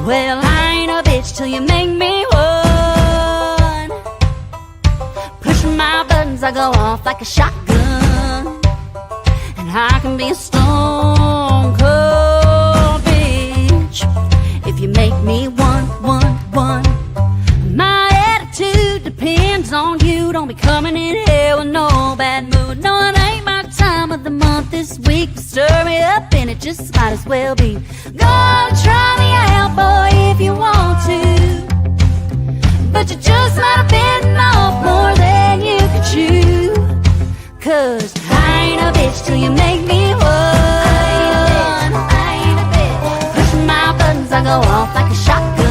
Well, I ain't a bitch till you make me one. Pushing my buttons, I go off like a shotgun. And I can be a stone cold bitch if you make me one. My attitude depends on you. Don't be coming in here with no bad mood. No, it ain't my time of the month this week to stir me up, and it just might as well be. Go on, try me out, boy, if you want to, but you just might have bitten off more than you could chew. 'Cause I ain't a bitch till you make me one. I ain't a bitch. Pushing my buttons, I go off like a shotgun.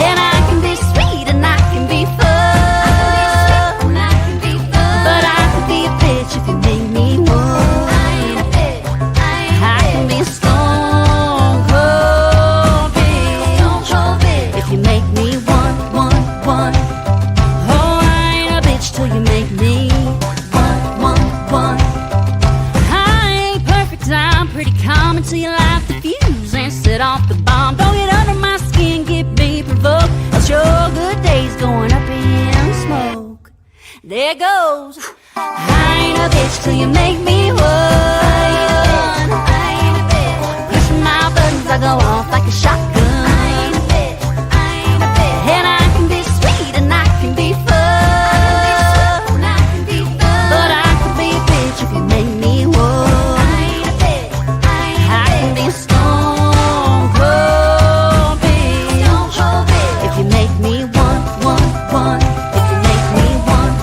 And I can be sweet and I can be fun. But I could be a bitch if you make me one. I can be a stone cold bitch if you make me one. Oh, I ain't a bitch till you make me one. I ain't perfect, I'm pretty calm until you light the fuse and set off the bomb. Don't get under my skin, get me provoked. Else your good day's going up in smoke. There goes. I ain't a bitch till you make me one. I ain't a bitch. Pushing my buttons, I go off like a shotgun. I ain't a bitch. And I can be sweet and I can be fun. But I could be a bitch if you make me one. I can be a stone cold bitch if you make me one. If you make me one.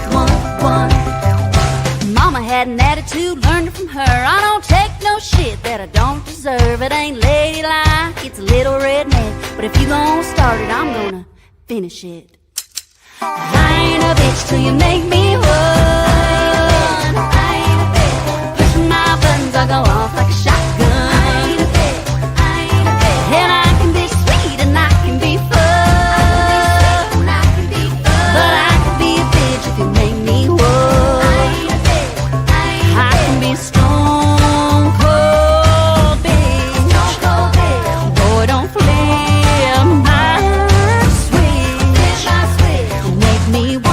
Mama had an attitude, learned it from her. I don't take no shit that I don't deserve. It ain't ladylike, it's a little redneck. But if you gon' start it, I'm gonna finish it. I ain't a bitch till you make me one. I ain't a bitch. Pushing my buttons, I go off like a shotgun. I ain't a bitch. And I can be sweet and I can be fun. But I could be a bitch if you make me one. I can be a stone cold bitch. Boy, don't flip my switch. Make me one.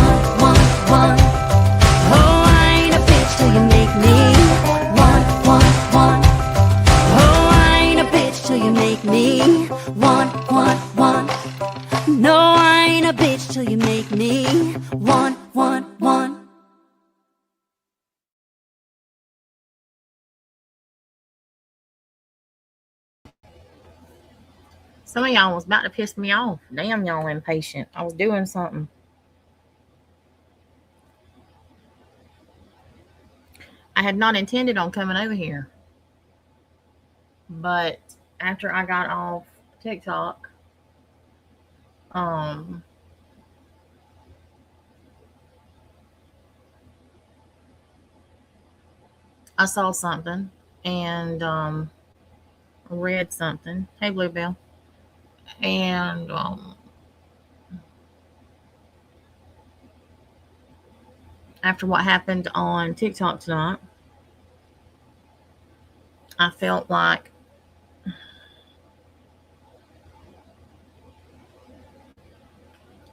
Oh, I ain't a bitch till you make me one. Oh, I ain't a bitch till you make me one. No, I ain't a bitch till you make me one. Some of y'all was about to piss me off. Damn, y'all impatient. I was doing something. I had not intended on coming over here. But after I got off TikTok, I saw something and read something. Hey, Bluebell. And after what happened on TikTok tonight, I felt like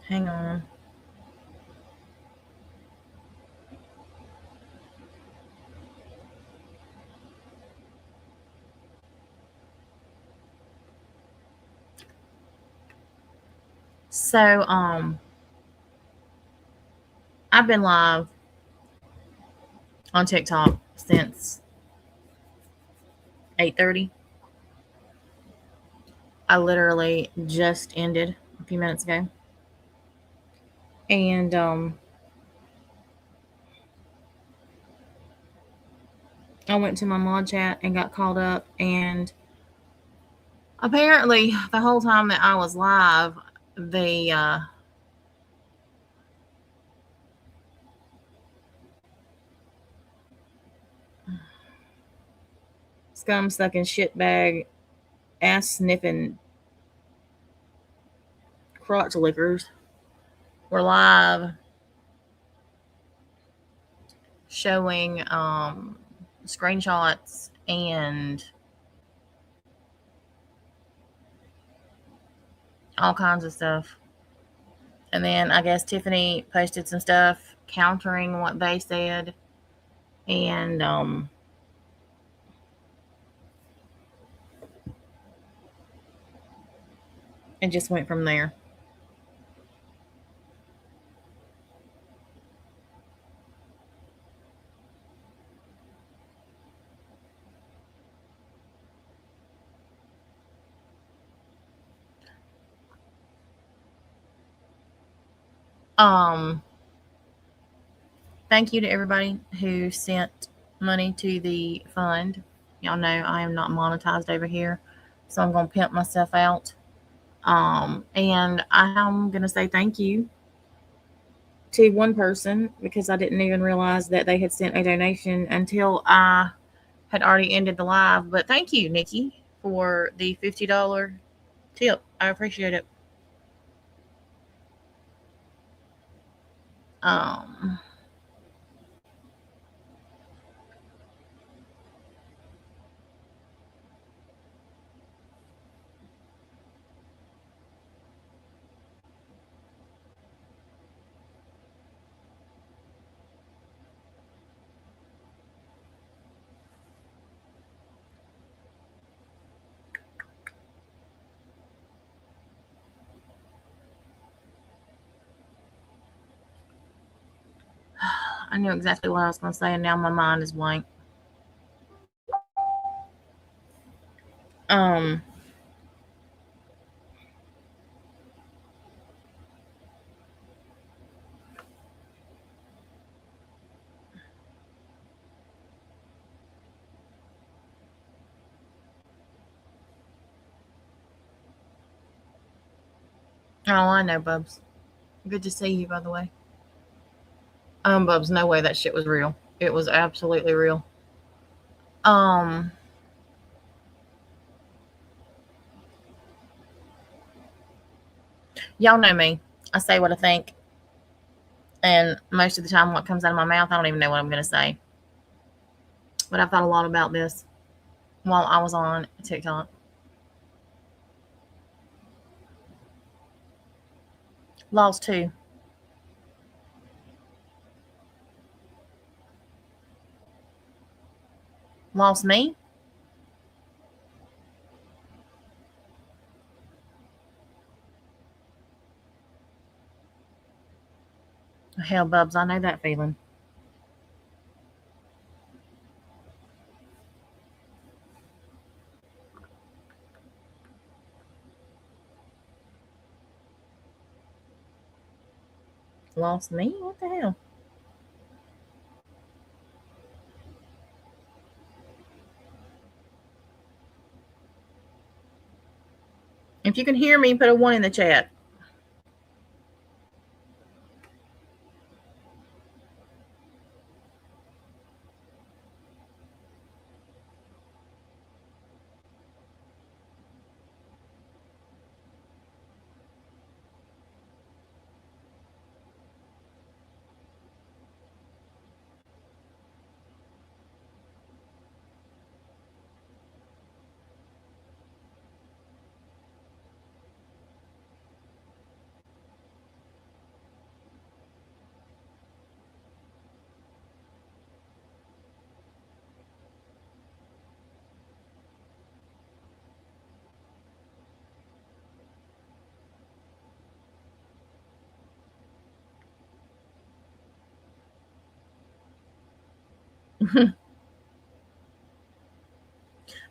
hang on. So I've been live on TikTok since 8:30. I literally just ended a few minutes ago. And I went to my mod chat and got called up, and apparently the whole time that I was live, the scum sucking shitbag ass sniffing crotch lickers were live showing screenshots and all kinds of stuff. And then I guess Tiffany posted some stuff countering what they said. And it just went from there. Um, Thank you to everybody who sent money to the fund. Y'all know I am not monetized over here, so I'm gonna pimp myself out. And I'm gonna say thank you to one person because I didn't even realize that they had sent a donation until I had already ended the live. But thank you, Nikki, for the $50 tip. I appreciate it. Um, I knew exactly what I was going to say, and now my mind is blank. Um, oh, I know, Bubs. Good to see you, by the way. Bubs, no way that shit was real. It was absolutely real. Um, y'all know me. I say what I think, and most of the time, what comes out of my mouth, I don't even know what I'm going to say. But I've thought a lot about this while I was on TikTok. Lost too. Lost me. Hell, Bubs, I know that feeling. Lost me? What the hell? If you can hear me, put a one in the chat.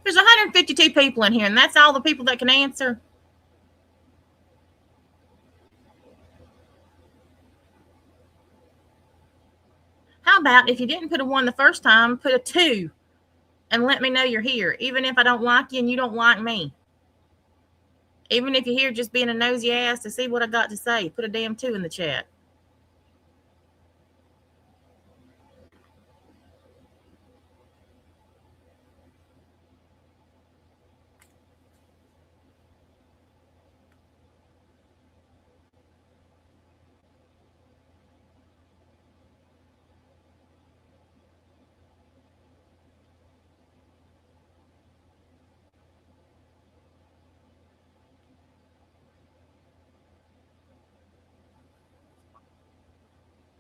There's 152 people in here, and that's all the people that can answer. How about if you didn't put a one the first time, put a two and let me know you're here, even if I don't like you and you don't like me. Even if you're here just being a nosy ass to see what I got to say, put a damn two in the chat.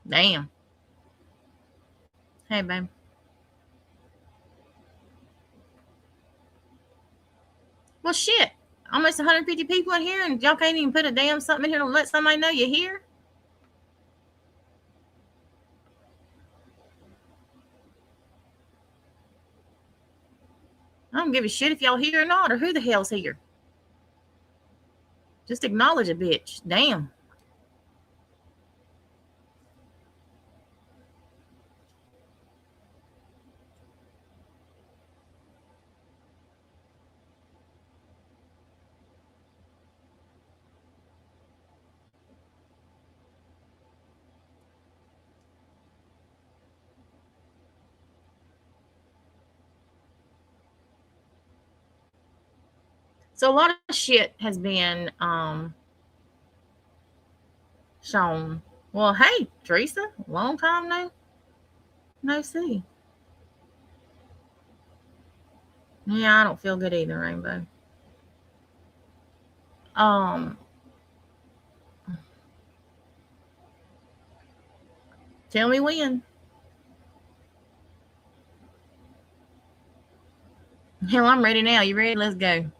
Damn. Hey, babe. Well, shit. Almost 150 people in here, and y'all can't even put a damn something in here to let somebody know you're here? I don't give a shit if y'all here or not, or who the hell's here. Just acknowledge a bitch. Damn. So a lot of shit has been shown. Well, hey, Teresa, long time no see. Yeah, I don't feel good either, Rainbow. Tell me when. Hell, I'm ready now. You ready? Let's go.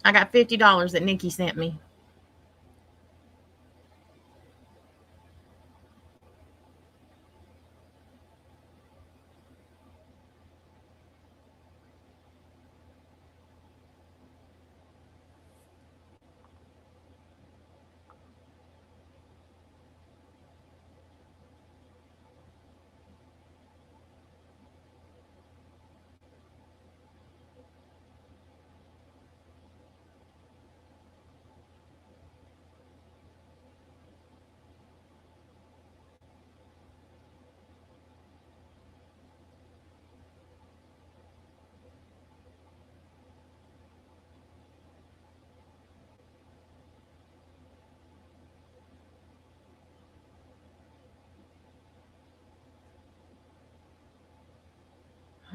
I got $50 that Nikki sent me.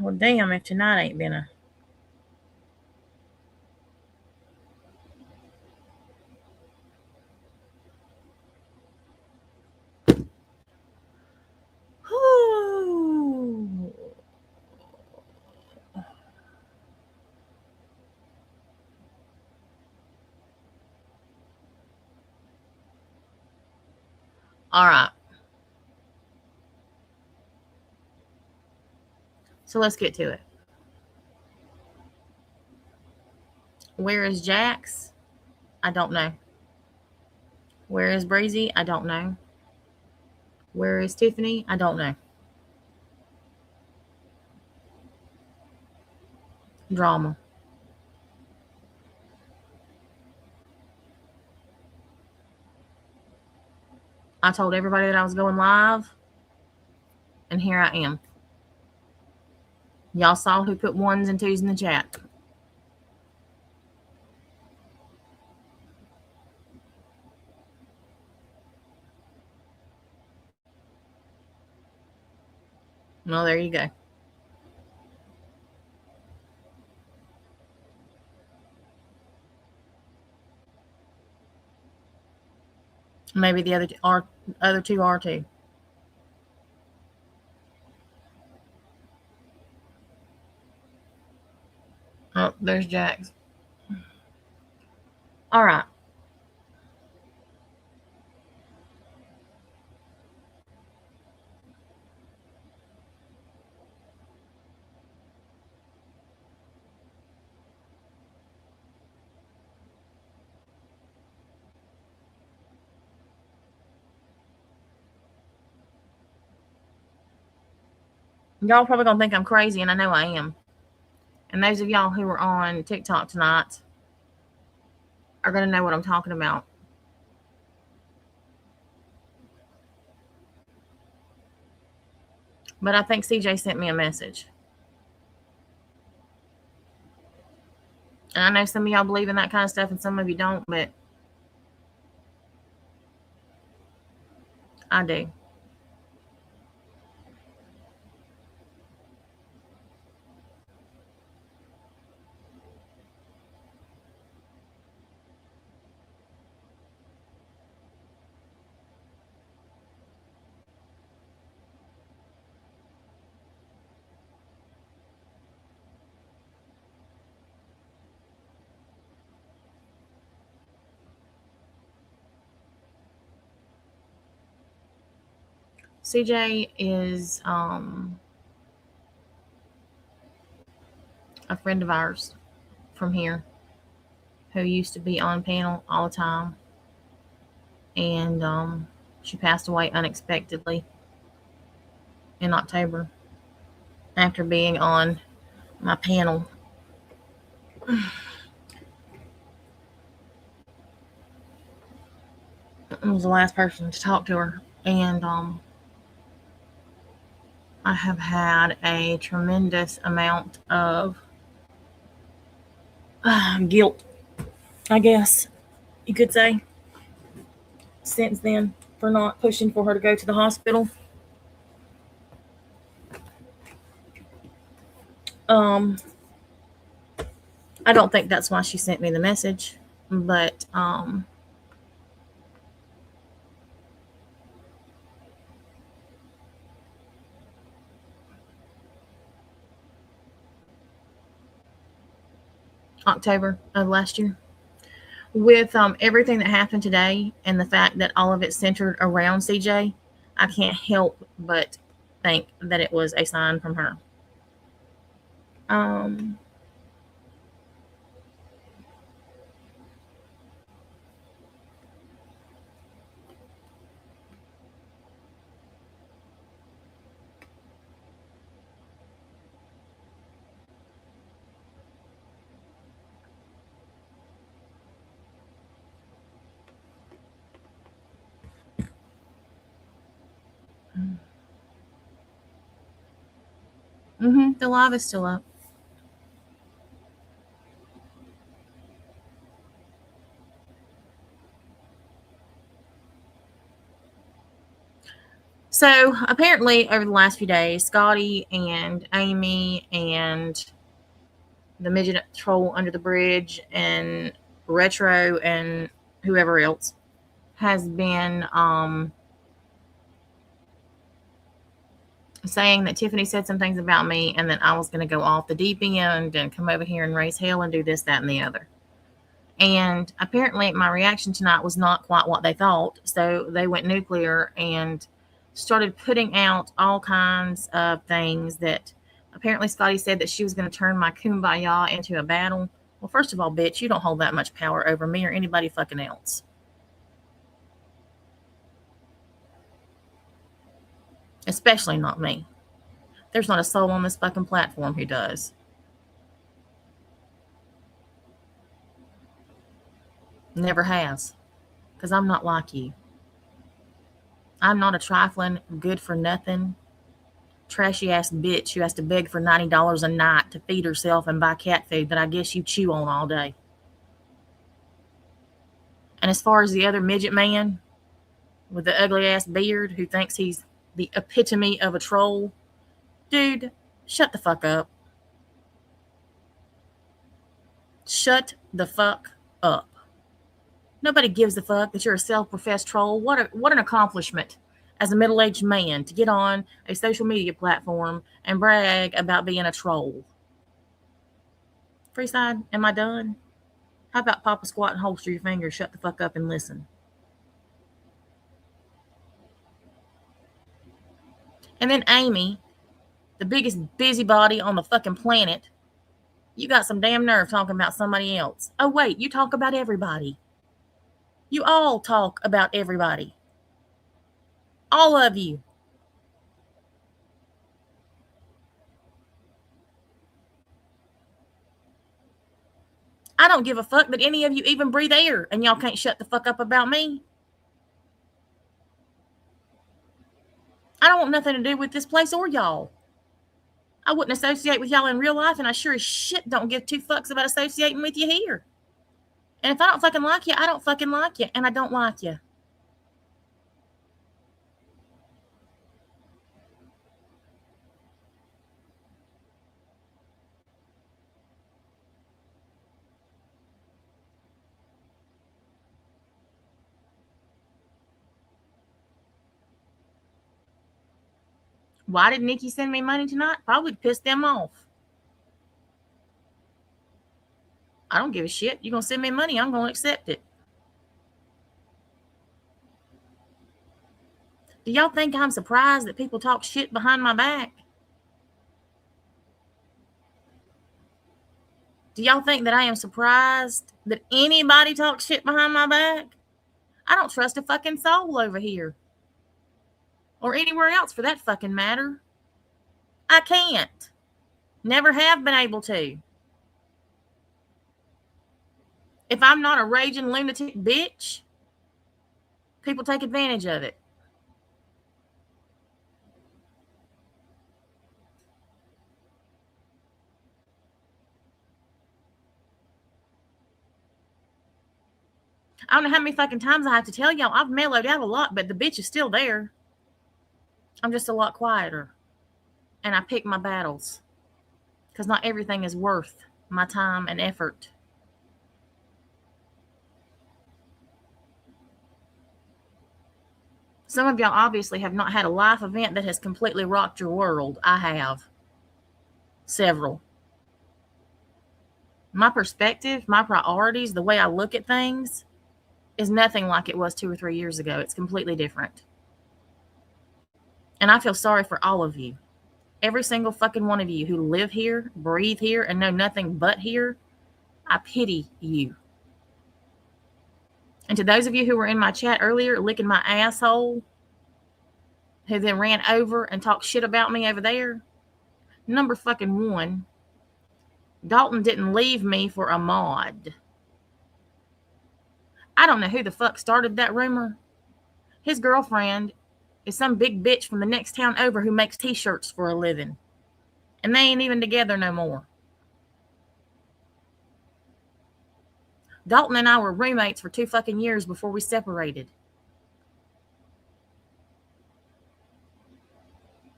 Well, damn, if tonight ain't been a. Whew. All right. So let's get to it. Where is Jax? I don't know. Where is Breezy? I don't know. Where is Tiffany? I don't know. Drama. I told everybody that I was going live, and here I am. Y'all saw who put ones and twos in the chat. Well, there you go. Maybe the other two are too. Oh, there's Jax. All right. Y'all probably gonna think I'm crazy, and I know I am. And those of y'all who were on TikTok tonight are gonna know what I'm talking about. But I think CJ sent me a message. And I know some of y'all believe in that kind of stuff and some of you don't, but I do. CJ is a friend of ours from here who used to be on panel all the time, and she passed away unexpectedly in October after being on my panel. I was the last person to talk to her, and I have had a tremendous amount of guilt, I guess you could say, since then for not pushing for her to go to the hospital. I don't think that's why she sent me the message, but October of last year. With everything that happened today and the fact that all of it centered around CJ, I can't help but think that it was a sign from her. Um, the live is still up. So apparently, over the last few days, Scotty and Amy and the midget troll under the bridge and Retro and whoever else has been saying that Tiffany said some things about me and that I was going to go off the deep end and come over here and raise hell and do this, that, and the other. And apparently my reaction tonight was not quite what they thought. So they went nuclear and started putting out all kinds of things that apparently Scotty said that she was going to turn my kumbaya into a battle. Well, first of all, bitch, you don't hold that much power over me or anybody fucking else. Especially not me. There's not a soul on this fucking platform who does. Never has. Because I'm not like you. I'm not a trifling, good for nothing, trashy ass bitch who has to beg for $90 a night to feed herself and buy cat food that I guess you chew on all day. And as far as the other midget man with the ugly ass beard who thinks he's the epitome of a troll, dude, shut the fuck up. Shut the fuck up. Nobody gives a fuck that you're a self-professed troll. What an accomplishment as a middle-aged man to get on a social media platform and brag about being a troll. Freeside, am I done? How about pop a squat and holster your fingers, shut the fuck up and listen? And then Amy, the biggest busybody on the fucking planet, you got some damn nerve talking about somebody else. Oh, wait, you talk about everybody. You all talk about everybody. All of you. I don't give a fuck that any of you even breathe air and y'all can't shut the fuck up about me. I don't want nothing to do with this place or y'all. I wouldn't associate with y'all in real life, and I sure as shit don't give two fucks about associating with you here. And if I don't fucking like you, I don't fucking like you, and I don't like you. Why did Nikki send me money tonight? Probably to piss them off. I don't give a shit. You're going to send me money, I'm going to accept it. Do y'all think I'm surprised that people talk shit behind my back? Do y'all think that I am surprised that anybody talks shit behind my back? I don't trust a fucking soul over here. Or anywhere else for that fucking matter. I can't. Never have been able to. If I'm not a raging lunatic bitch, people take advantage of it. I don't know how many fucking times I have to tell y'all I've mellowed out a lot, but the bitch is still there. I'm just a lot quieter. And I pick my battles. Because not everything is worth my time and effort. Some of y'all obviously have not had a life event that has completely rocked your world. I have. Several. My perspective, my priorities, the way I look at things is nothing like it was 2 or 3 years ago. It's completely different. And I feel sorry for all of you. Every single fucking one of you who live here, breathe here, and know nothing but here, I pity you. And to those of you who were in my chat earlier licking my asshole, who then ran over and talked shit about me over there, number fucking one, Dalton didn't leave me for a mod. I don't know who the fuck started that rumor. His girlfriend is some big bitch from the next town over who makes t-shirts for a living. And they ain't even together no more. Dalton and I were roommates for 2 fucking years before we separated.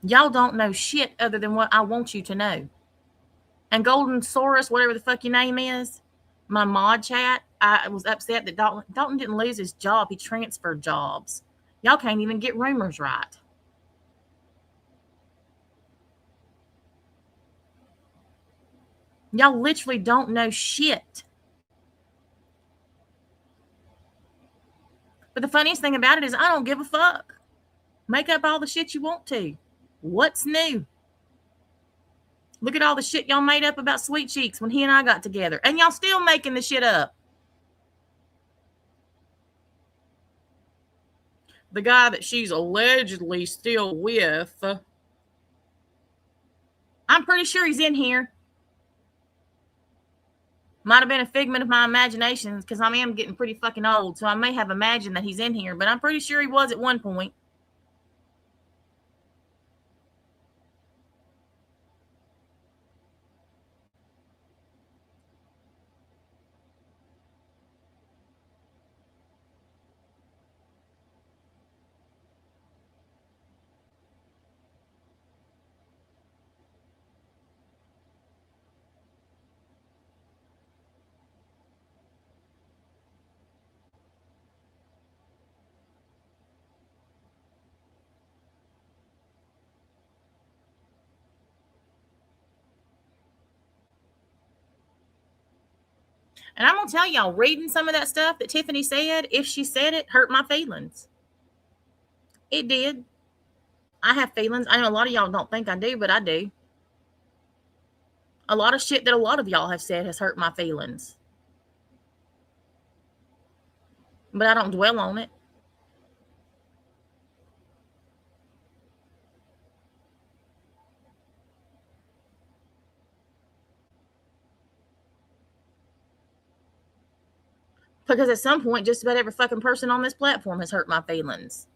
Y'all don't know shit other than what I want you to know. And Golden Saurus, whatever the fuck your name is, my mod chat, I was upset that Dalton didn't lose his job. He transferred jobs. Y'all can't even get rumors right. Y'all literally don't know shit. But the funniest thing about it is I don't give a fuck. Make up all the shit you want to. What's new? Look at all the shit y'all made up about Sweet Cheeks when he and I got together. And y'all still making the shit up. The guy that she's allegedly still with, I'm pretty sure he's in here. Might have been a figment of my imagination because I am getting pretty fucking old, so I may have imagined that he's in here, but I'm pretty sure he was at one point. And I'm going to tell y'all, reading some of that stuff that Tiffany said, if she said it, hurt my feelings. It did. I have feelings. I know a lot of y'all don't think I do, but I do. A lot of shit that a lot of y'all have said has hurt my feelings. But I don't dwell on it. Because at some point, just about every fucking person on this platform has hurt my feelings.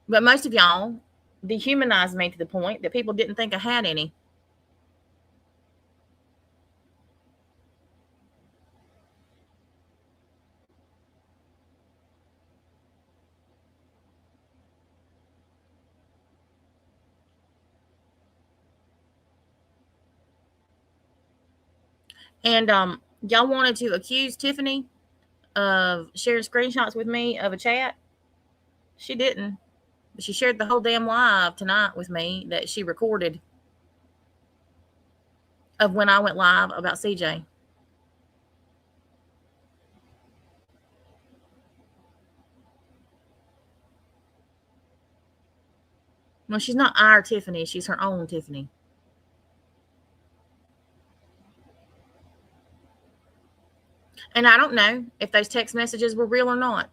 But most of y'all dehumanized me to the point that people didn't think I had any. And y'all wanted to accuse Tiffany of sharing screenshots with me of a chat. She didn't. But she shared the whole damn live tonight with me that she recorded of when I went live about CJ. Well, she's not our Tiffany. She's her own Tiffany. And I don't know if those text messages were real or not.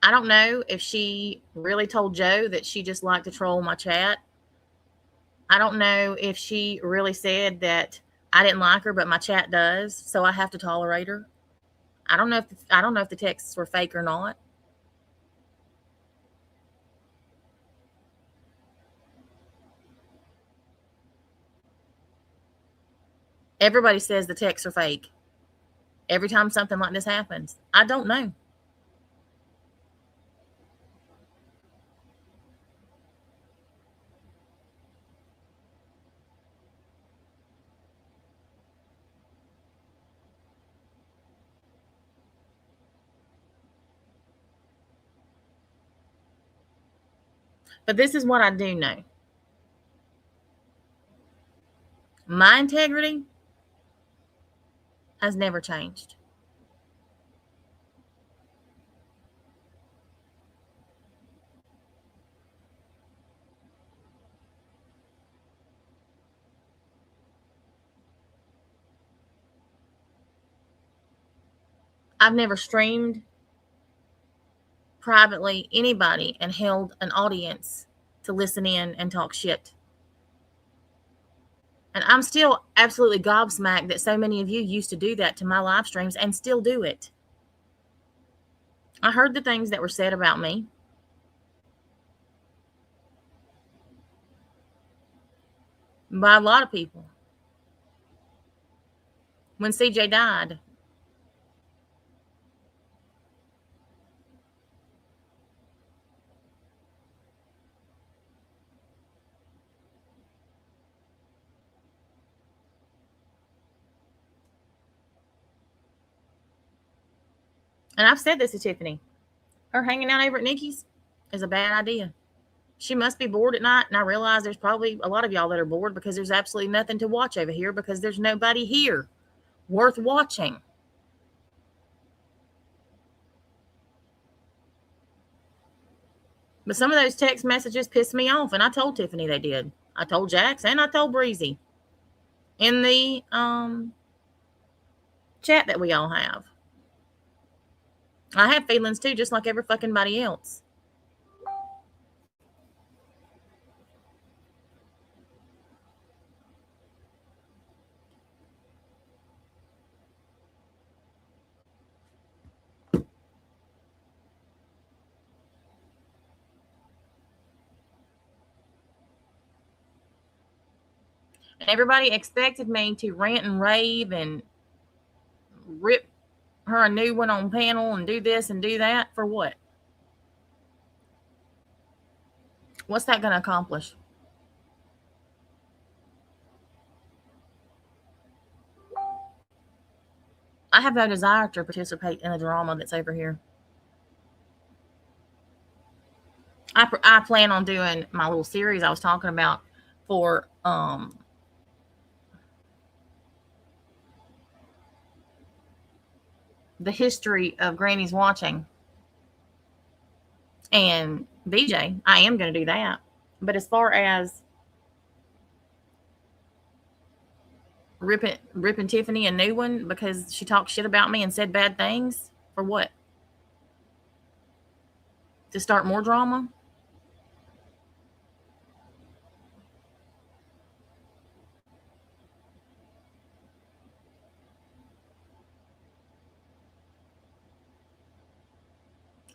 I don't know if she really told Joe that she just liked to troll my chat. I don't know if she really said that I didn't like her, but my chat does, so I have to tolerate her. I don't know if the texts were fake or not. Everybody says the texts are fake. Every time something like this happens, I don't know. But this is what I do know. My integrity has never changed. I've never streamed privately anybody and held an audience to listen in and talk shit. And I'm still absolutely gobsmacked that so many of you used to do that to my live streams and still do it. I heard the things that were said about me. By a lot of people. When CJ died, and I've said this to Tiffany, her hanging out over at Nikki's is a bad idea. She must be bored at night, and I realize there's probably a lot of y'all that are bored because there's absolutely nothing to watch over here because there's nobody here worth watching. But some of those text messages pissed me off, and I told Tiffany they did. I told Jax and I told Breezy in the chat that we all have. I have feelings too, just like every fucking body else. And everybody expected me to rant and rave and rip her a new one on panel and do this and do that for what? What's that going to accomplish? I have no desire to participate in the drama that's over here. I plan on doing my little series I was talking about for the history of Granny's watching and BJ. I am going to do that. But as far as ripping Tiffany a new one because she talked shit about me and said bad things, for what? To start more drama?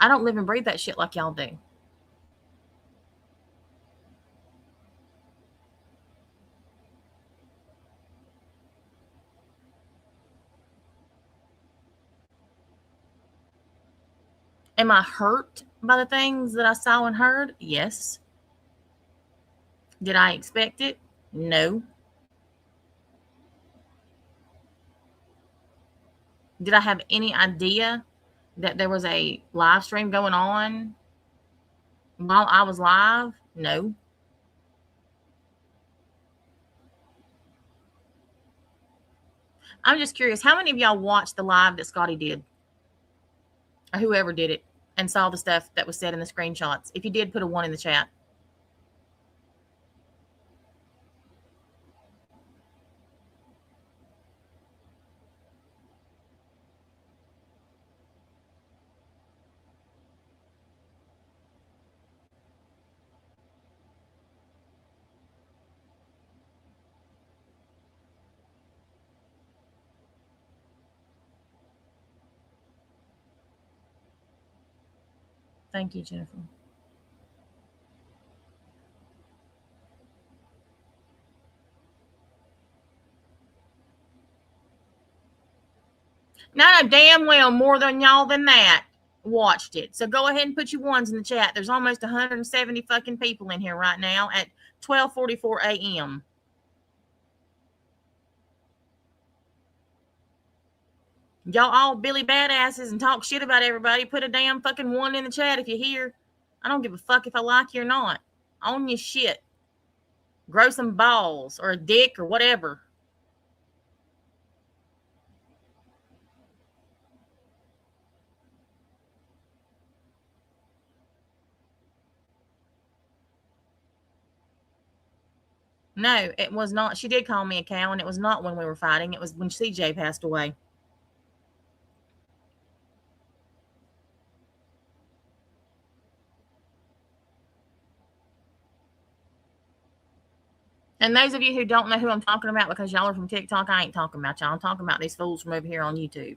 I don't live and breathe that shit like y'all do. Am I hurt by the things that I saw and heard? Yes. Did I expect it? No. Did I have any idea that there was a live stream going on while I was live? No. I'm just curious, how many of y'all watched the live that Scotty did? Or whoever did it, and saw the stuff that was said in the screenshots. If you did, put a 1 in the chat. Thank you, Jennifer. Not a damn well more than y'all than that watched it. So go ahead and put your 1s in the chat. There's almost 170 fucking people in here right now at 12:44 a.m. Y'all all Billy badasses and talk shit about everybody. Put a damn fucking 1 in the chat if you're here. I don't give a fuck if I like you or not. Own your shit. Grow some balls or a dick or whatever. No, it was not. She did call me a cow, and it was not when we were fighting. It was when CJ passed away. And those of you who don't know who I'm talking about because y'all are from TikTok, I ain't talking about y'all. I'm talking about these fools from over here on YouTube.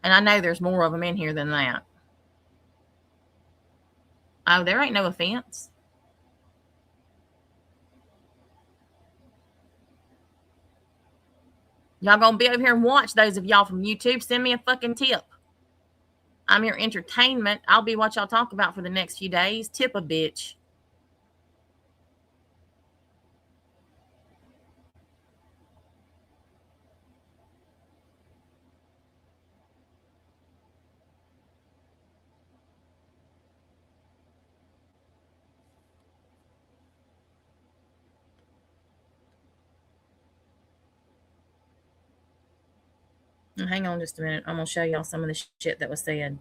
And I know there's more of them in here than that. Oh, there ain't no offense. Y'all gonna be over here and watch those of y'all from YouTube. Send me a fucking tip. I'm your entertainment. I'll be what y'all talk about for the next few days. Tip a bitch. Hang on just a minute. I'm going to show y'all some of the shit that was said.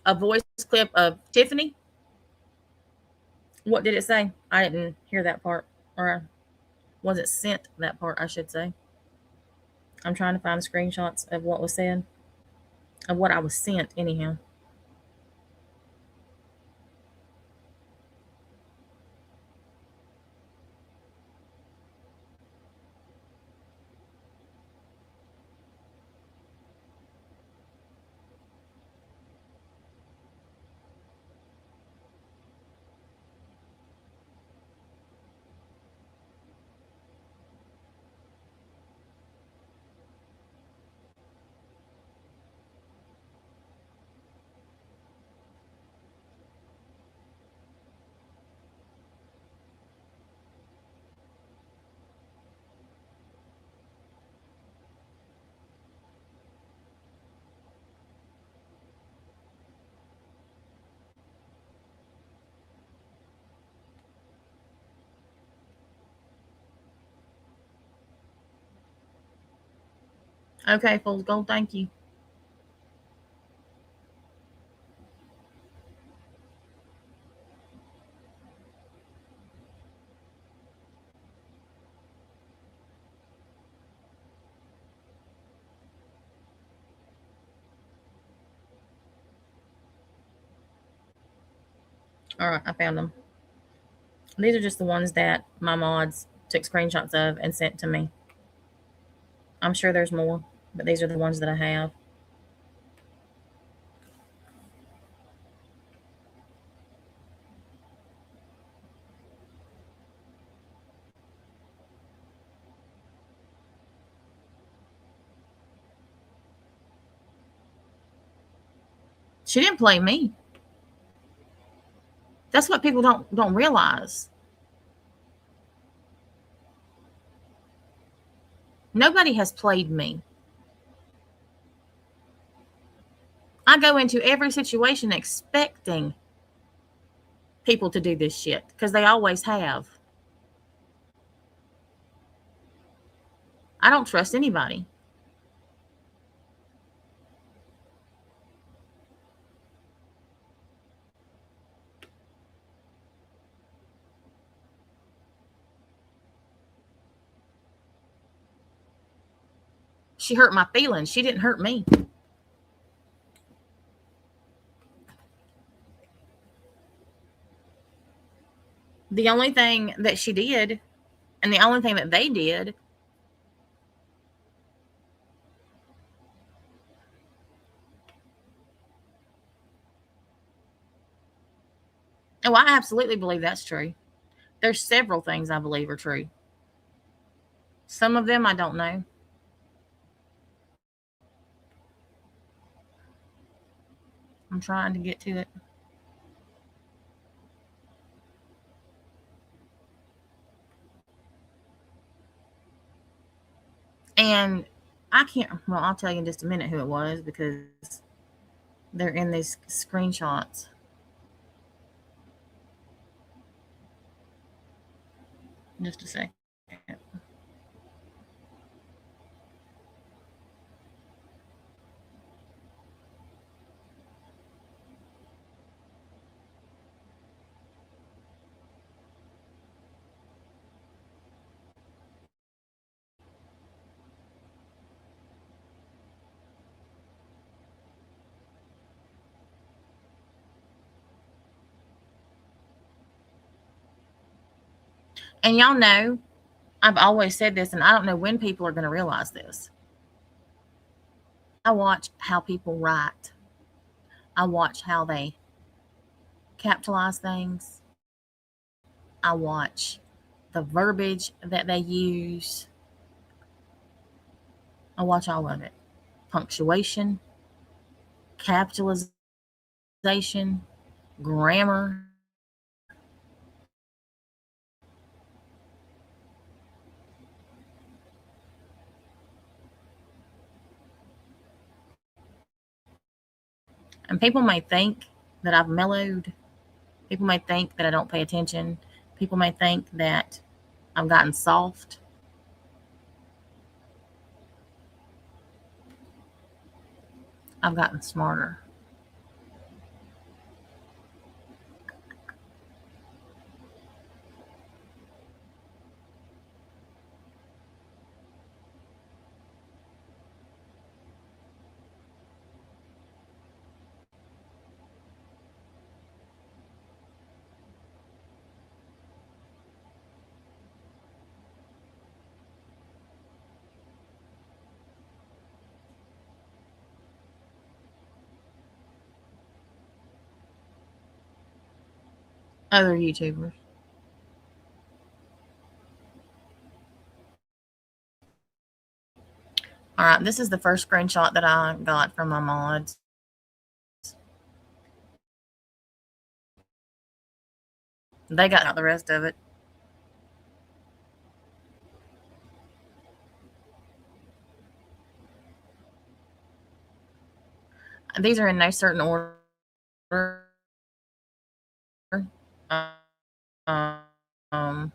A voice clip of Tiffany. What did it say? I didn't hear that part. Or was it sent that part, I should say. I'm trying to find the screenshots of what was said. Of what I was sent, anyhow. Okay, Fool's Gold, thank you. All right, I found them. These are just the ones that my mods took screenshots of and sent to me. I'm sure there's more, but these are the ones that I have. She didn't play me. That's what people don't realize. Nobody has played me. I go into every situation expecting people to do this shit because they always have. I don't trust anybody. She hurt my feelings. She didn't hurt me. The only thing that she did, and the only thing that they did, oh, I absolutely believe that's true. There's several things I believe are true. Some of them I don't know. I'm trying to get to it. And I can't, well, I'll tell you in just a minute who it was because they're in these screenshots. Just a second. And y'all know, I've always said this, and I don't know when people are going to realize this. I watch how people write, I watch how they capitalize things, I watch the verbiage that they use, I watch all of it. Punctuation, capitalization, grammar. And people may think that I've mellowed. People may think that I don't pay attention. People may think that I've gotten soft. I've gotten smarter. Other YouTubers. All right, this is the first screenshot that I got from my mods. They got out the rest of it. These are in no certain order. Um,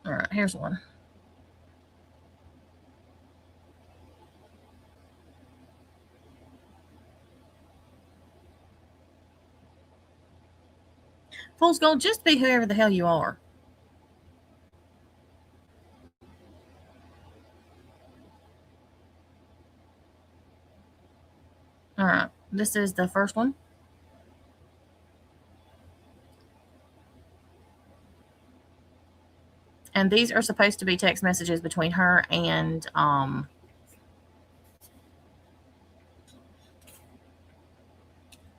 all right, here's one. Fool's Gold, just be whoever the hell you are. All right, this is the first one. And these are supposed to be text messages between her and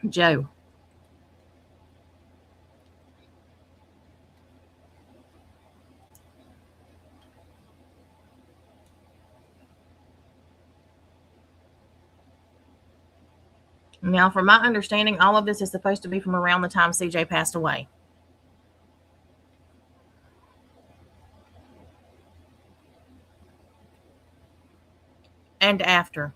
Joe. Now, from my understanding, all of this is supposed to be from around the time CJ passed away. And after.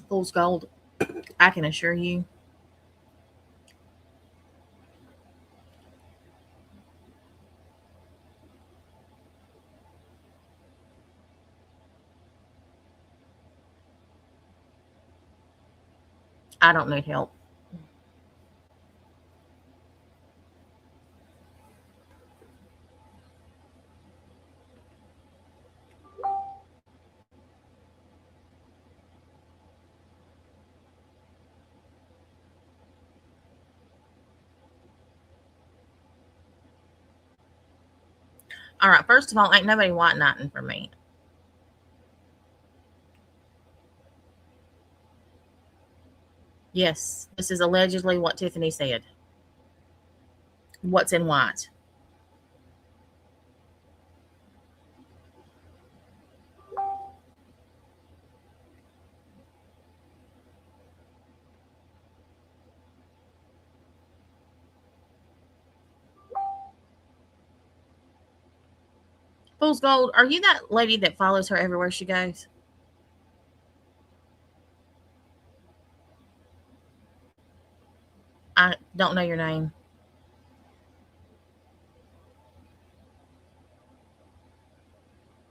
Fool's gold, I can assure you. I don't need help. All right, first of all, ain't nobody white knighting for me. Yes, this is allegedly what Tiffany said. What's in white? Fool's gold, are you that lady that follows her everywhere she goes? I don't know your name.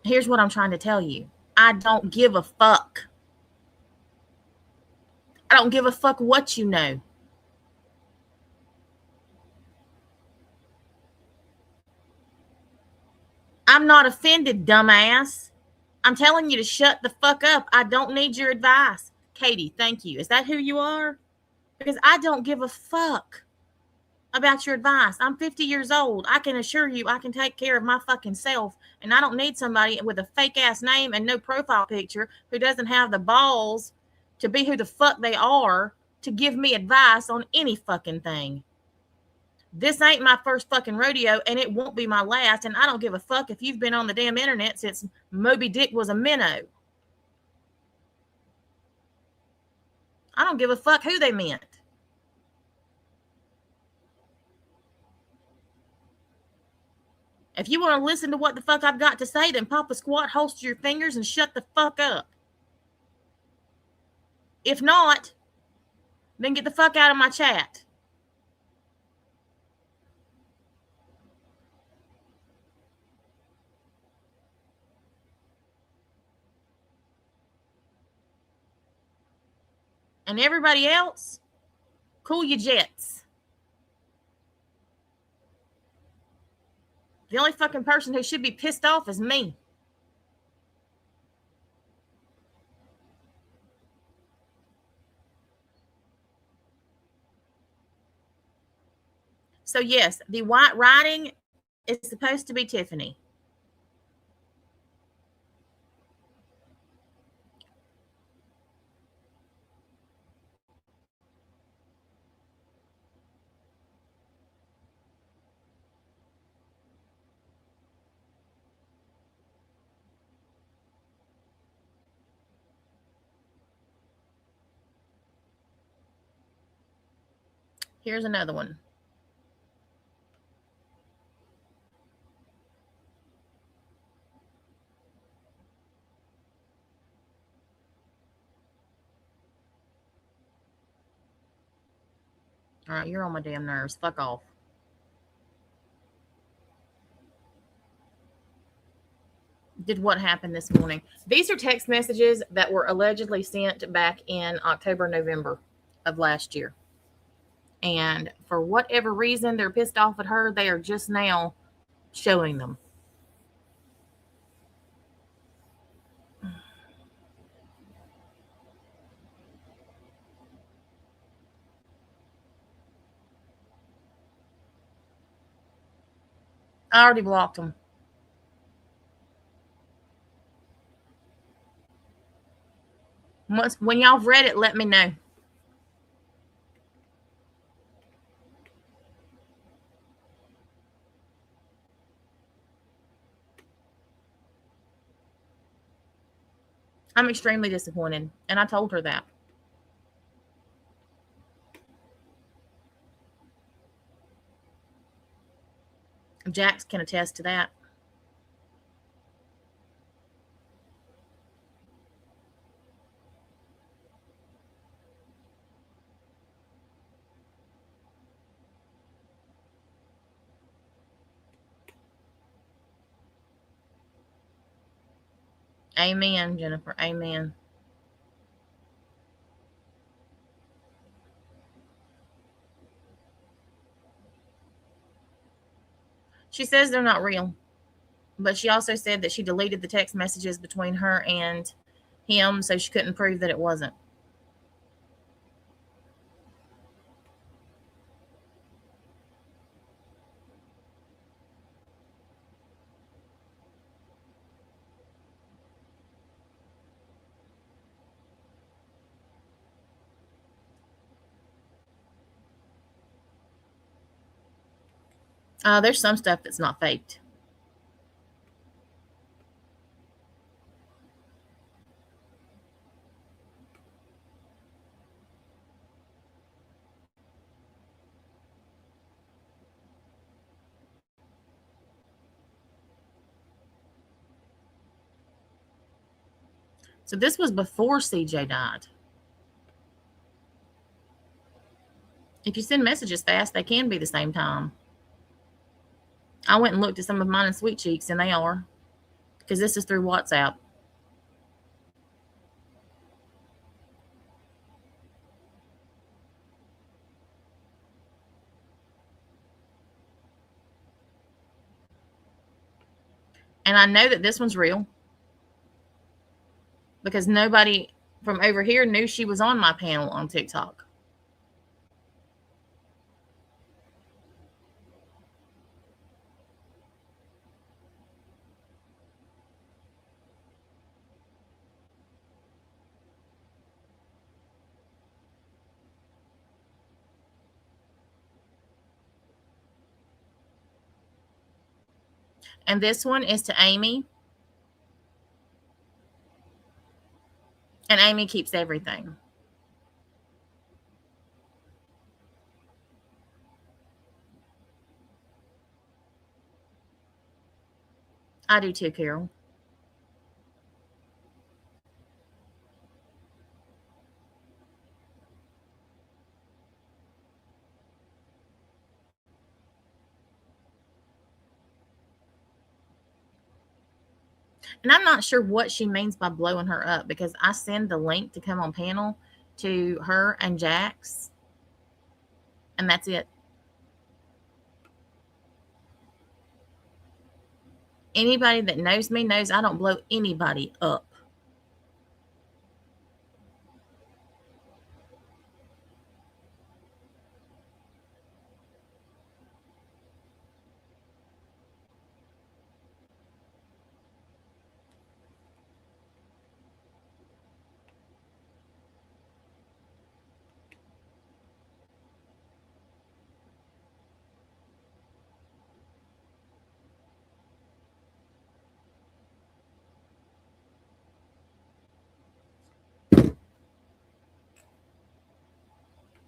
Here's what I'm trying to tell you. I don't give a fuck. I don't give a fuck what you know. I'm not offended, dumbass. I'm telling you to shut the fuck up. I don't need your advice. Katie, thank you. Is that who you are? Because I don't give a fuck about your advice. I'm 50 years old. I can assure you I can take care of my fucking self. And I don't need somebody with a fake ass name and no profile picture who doesn't have the balls to be who the fuck they are to give me advice on any fucking thing. This ain't my first fucking rodeo and it won't be my last. And I don't give a fuck if you've been on the damn internet since Moby Dick was a minnow. I don't give a fuck who they meant. If you want to listen to what the fuck I've got to say, then pop a squat, holster your fingers, and shut the fuck up. If not, then get the fuck out of my chat. And everybody else, cool your jets. The only fucking person who should be pissed off is me. So yes, the white writing is supposed to be Tiffany. Here's another one. All right, you're on my damn nerves. Fuck off. Did what happen this morning? These are text messages that were allegedly sent back in October, November of last year. And for whatever reason, they're pissed off at her. They are just now showing them. I already blocked them. When y'all have read it, let me know. I'm extremely disappointed, and I told her that. Jax can attest to that. Amen, Jennifer. Amen. She says they're not real, but she also said that she deleted the text messages between her and him, so she couldn't prove that it wasn't. There's some stuff that's not faked. So this was before CJ died. If you send messages fast, they can be the same time. I went and looked at some of mine in Sweet Cheeks, and they are, because this is through WhatsApp. And I know that this one's real because nobody from over here knew she was on my panel on TikTok. And this one is to Amy. And Amy keeps everything. I do too, Carol. And I'm not sure what she means by blowing her up because I send the link to come on panel to her and Jax, and that's it. Anybody that knows me knows I don't blow anybody up.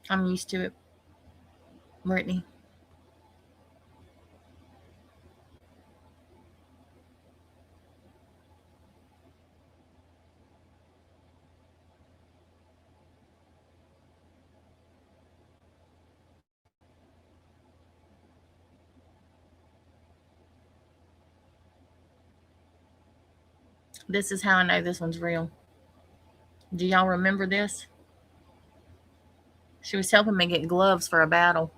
I'm used to it, Brittany. This is how I know this one's real. Do y'all remember this? She was helping me get gloves for a battle.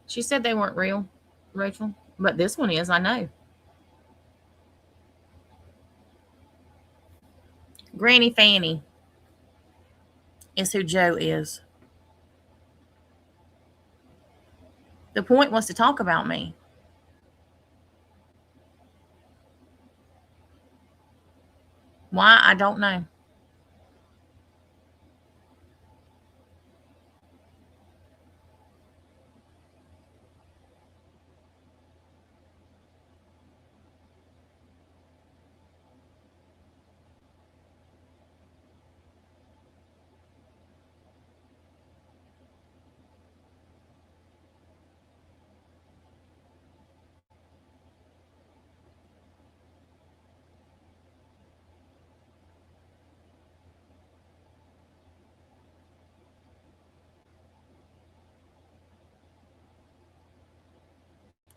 She said they weren't real. Rachel. But this one is, I know. Granny Fanny is who Joe is. The point was to talk about me. Why? I don't know.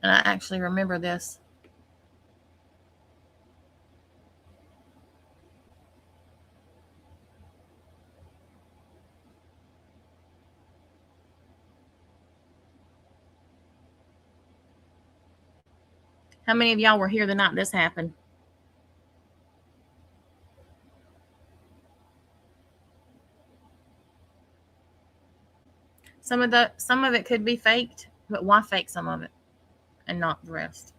And I actually remember this. How many of y'all were here the night this happened? Some of it could be faked, but why fake some of it and not the rest?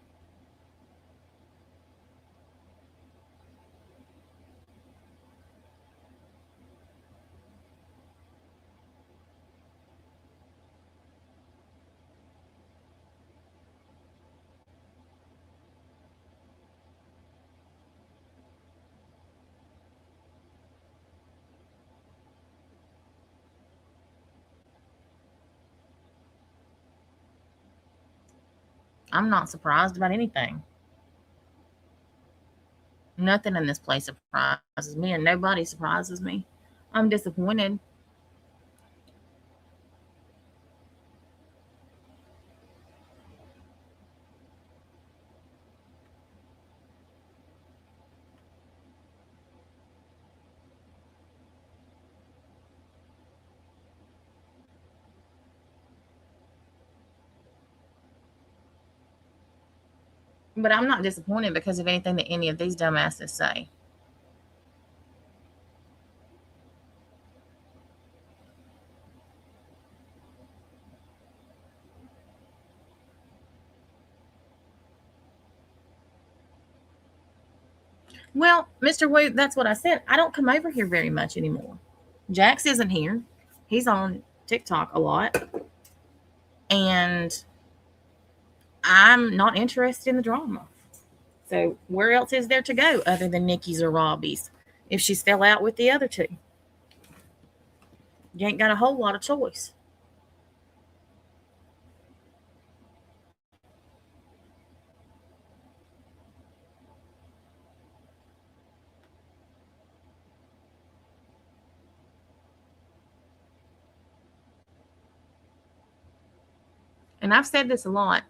I'm not surprised about anything. Nothing in this place surprises me, and nobody surprises me. I'm disappointed. But I'm not disappointed because of anything that any of these dumbasses say. Well, Mr. Wu, that's what I said. I don't come over here very much anymore. Jax isn't here. He's on TikTok a lot. And I'm not interested in the drama. So where else is there to go other than Nikki's or Robbie's if she's fell out with the other two? You ain't got a whole lot of choice. And I've said this a lot.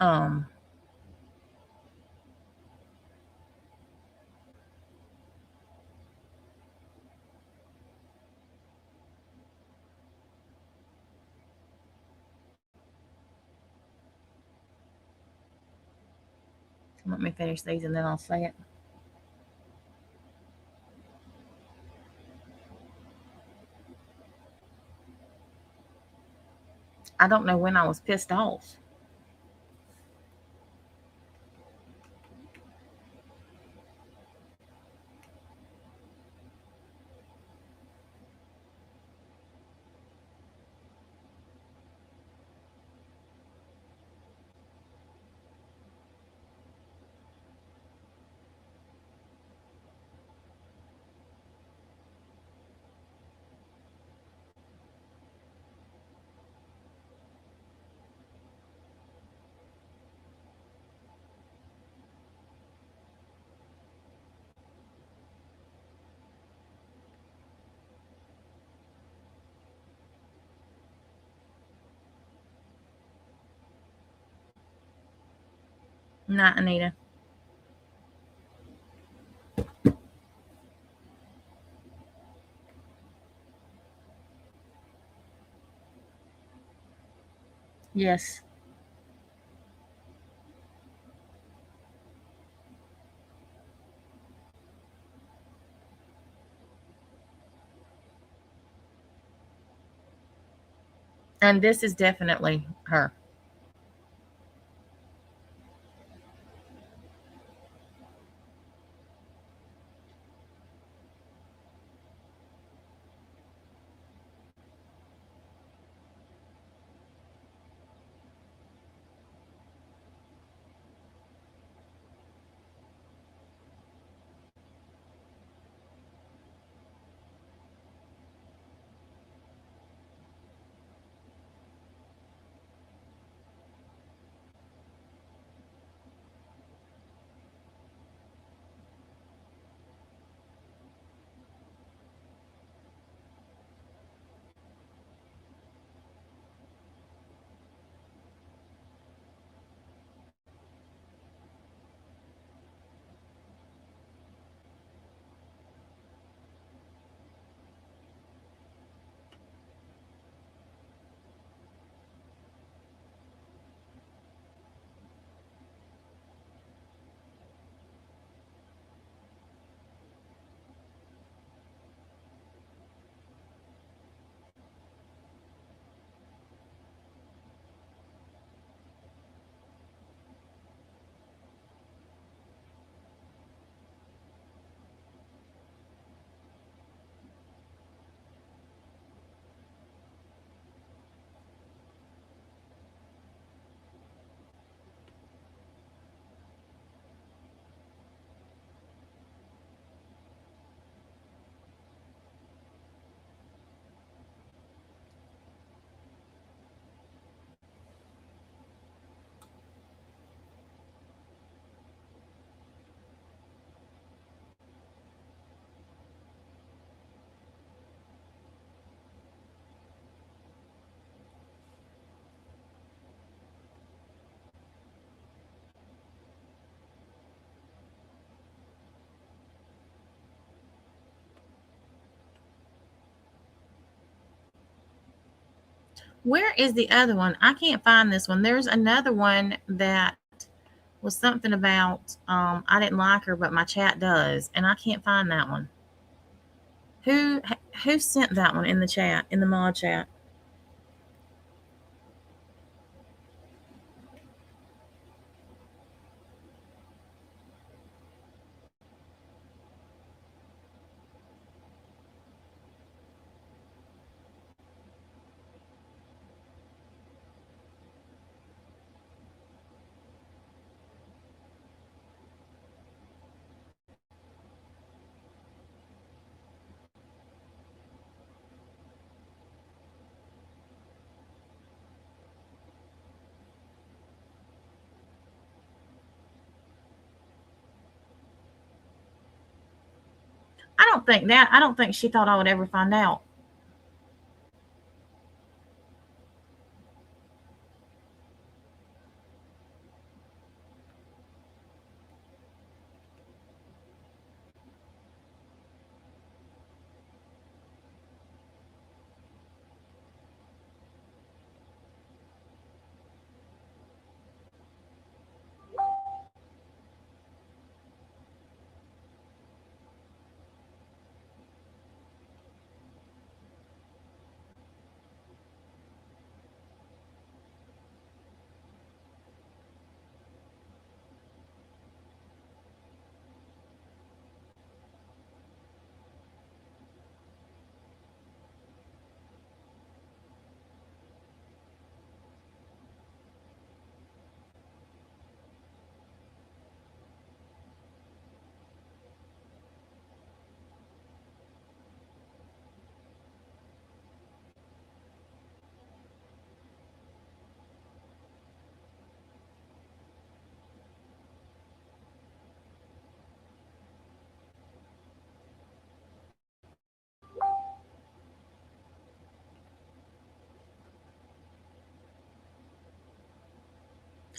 Um, Let me finish these and then I'll say it. I don't know when I was pissed off. Not Anita. Yes. And this is definitely her. Where is the other one? I can't find this one. There's another one that was something about I didn't like her, but my chat does, and I can't find that one. Who who sent that one in the chat, in the mod chat? I don't think that. I don't think she thought I would ever find out.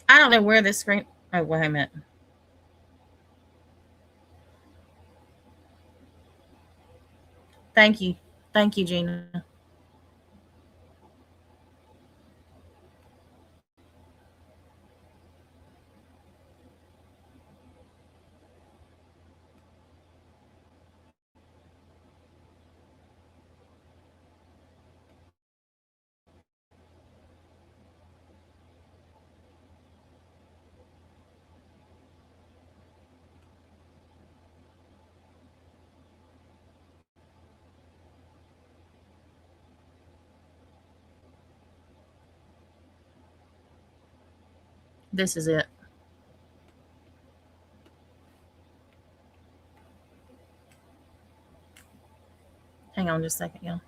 I don't know where this screen. Oh, wait a minute. Thank you, Gina. This is it. Hang on just a second, y'all.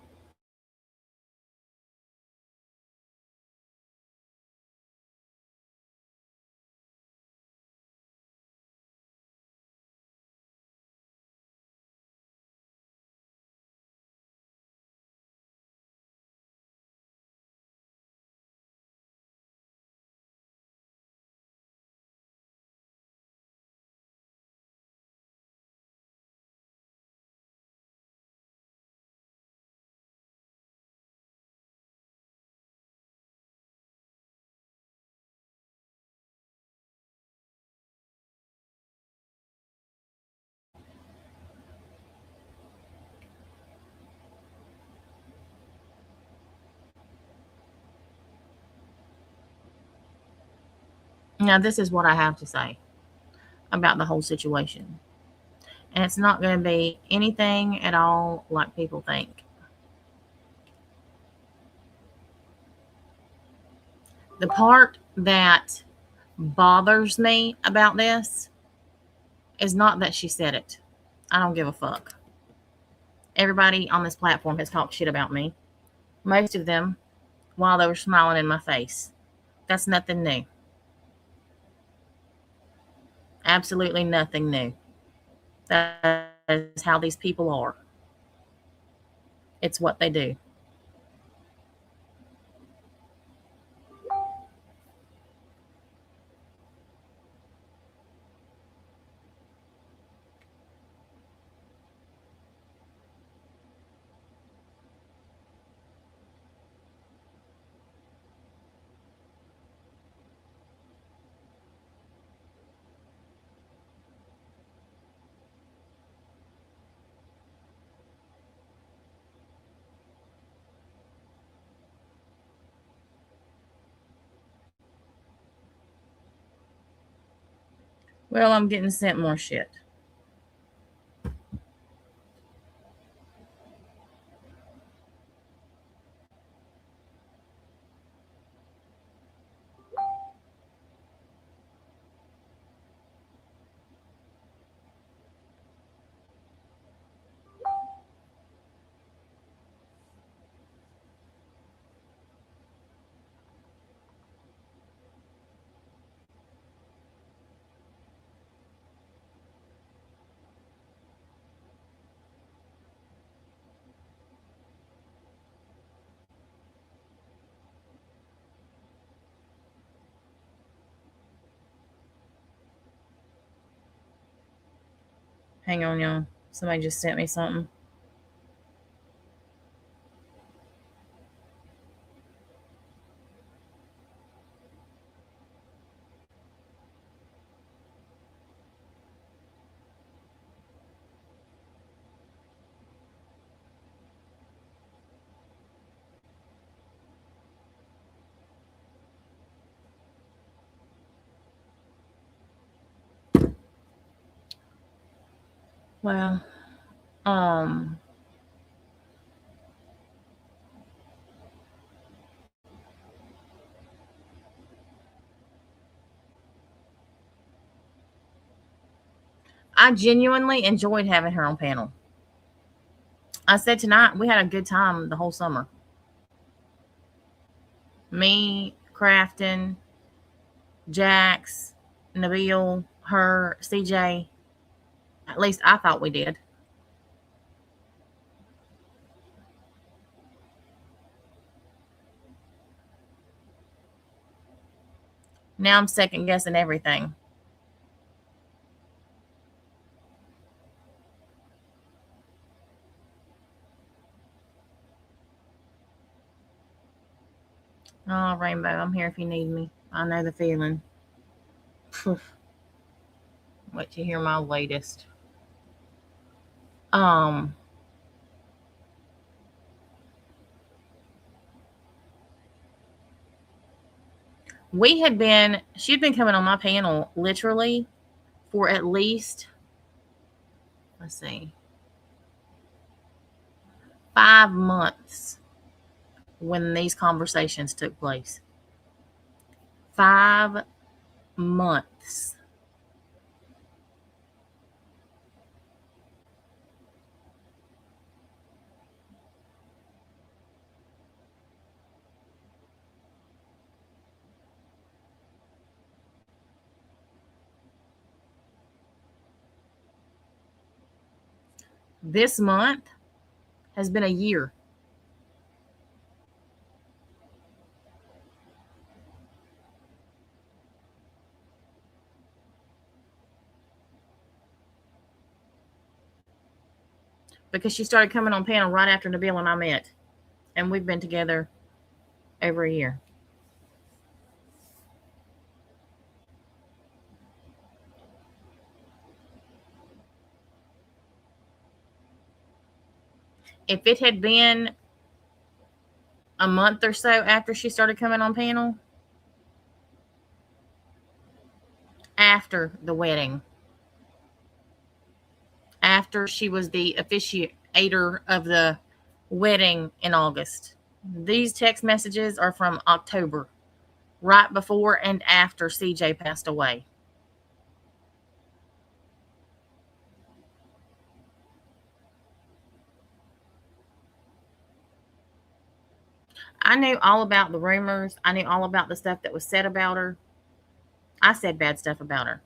Now, this is what I have to say about the whole situation. And it's not going to be anything at all like people think. The part that bothers me about this is not that she said it. I don't give a fuck. Everybody on this platform has talked shit about me. Most of them while they were smiling in my face. That's nothing new. Absolutely nothing new. That is how these people are. It's what they do. Well, I'm getting sent more shit. Hang on, y'all. Somebody just sent me something. Well, um, I genuinely enjoyed having her on panel. I said tonight we had a good time the whole summer. Me, Crafton, Jax, Nabil, her, CJ. At least I thought we did. Now I'm second guessing everything. Oh, Rainbow, I'm here if you need me. I know the feeling. Wait to hear my latest. Um, she'd been coming on my panel literally for at least, let's see, 5 months when these conversations took place. 5 months. This month has been a year. Because she started coming on panel right after Nabil and I met. And we've been together over a year. If it had been a month or so after she started coming on panel, after the wedding, after she was the officiator of the wedding in August. These text messages are from October, right before and after CJ passed away. I knew all about the rumors. I knew all about the stuff that was said about her. I said bad stuff about her.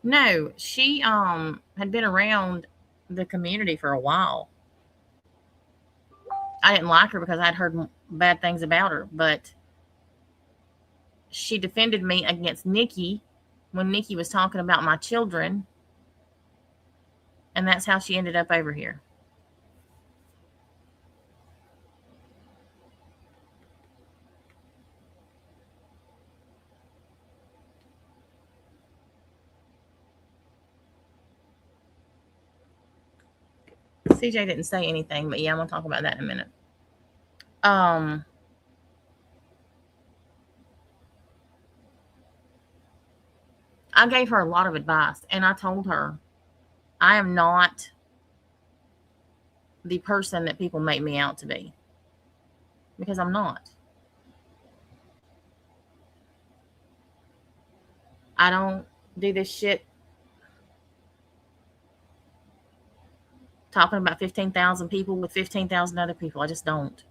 No, she had been around the community for a while. I didn't like her because I'd heard bad things about her, but she defended me against Nikki when Nikki was talking about my children, and that's how she ended up over here. CJ didn't say anything, but yeah, I'm gonna talk about that in a minute. I gave her a lot of advice, and I told her I am not the person that people make me out to be, because I'm not. I don't do this shit talking about 15,000 people with 15,000 other people. I just don't.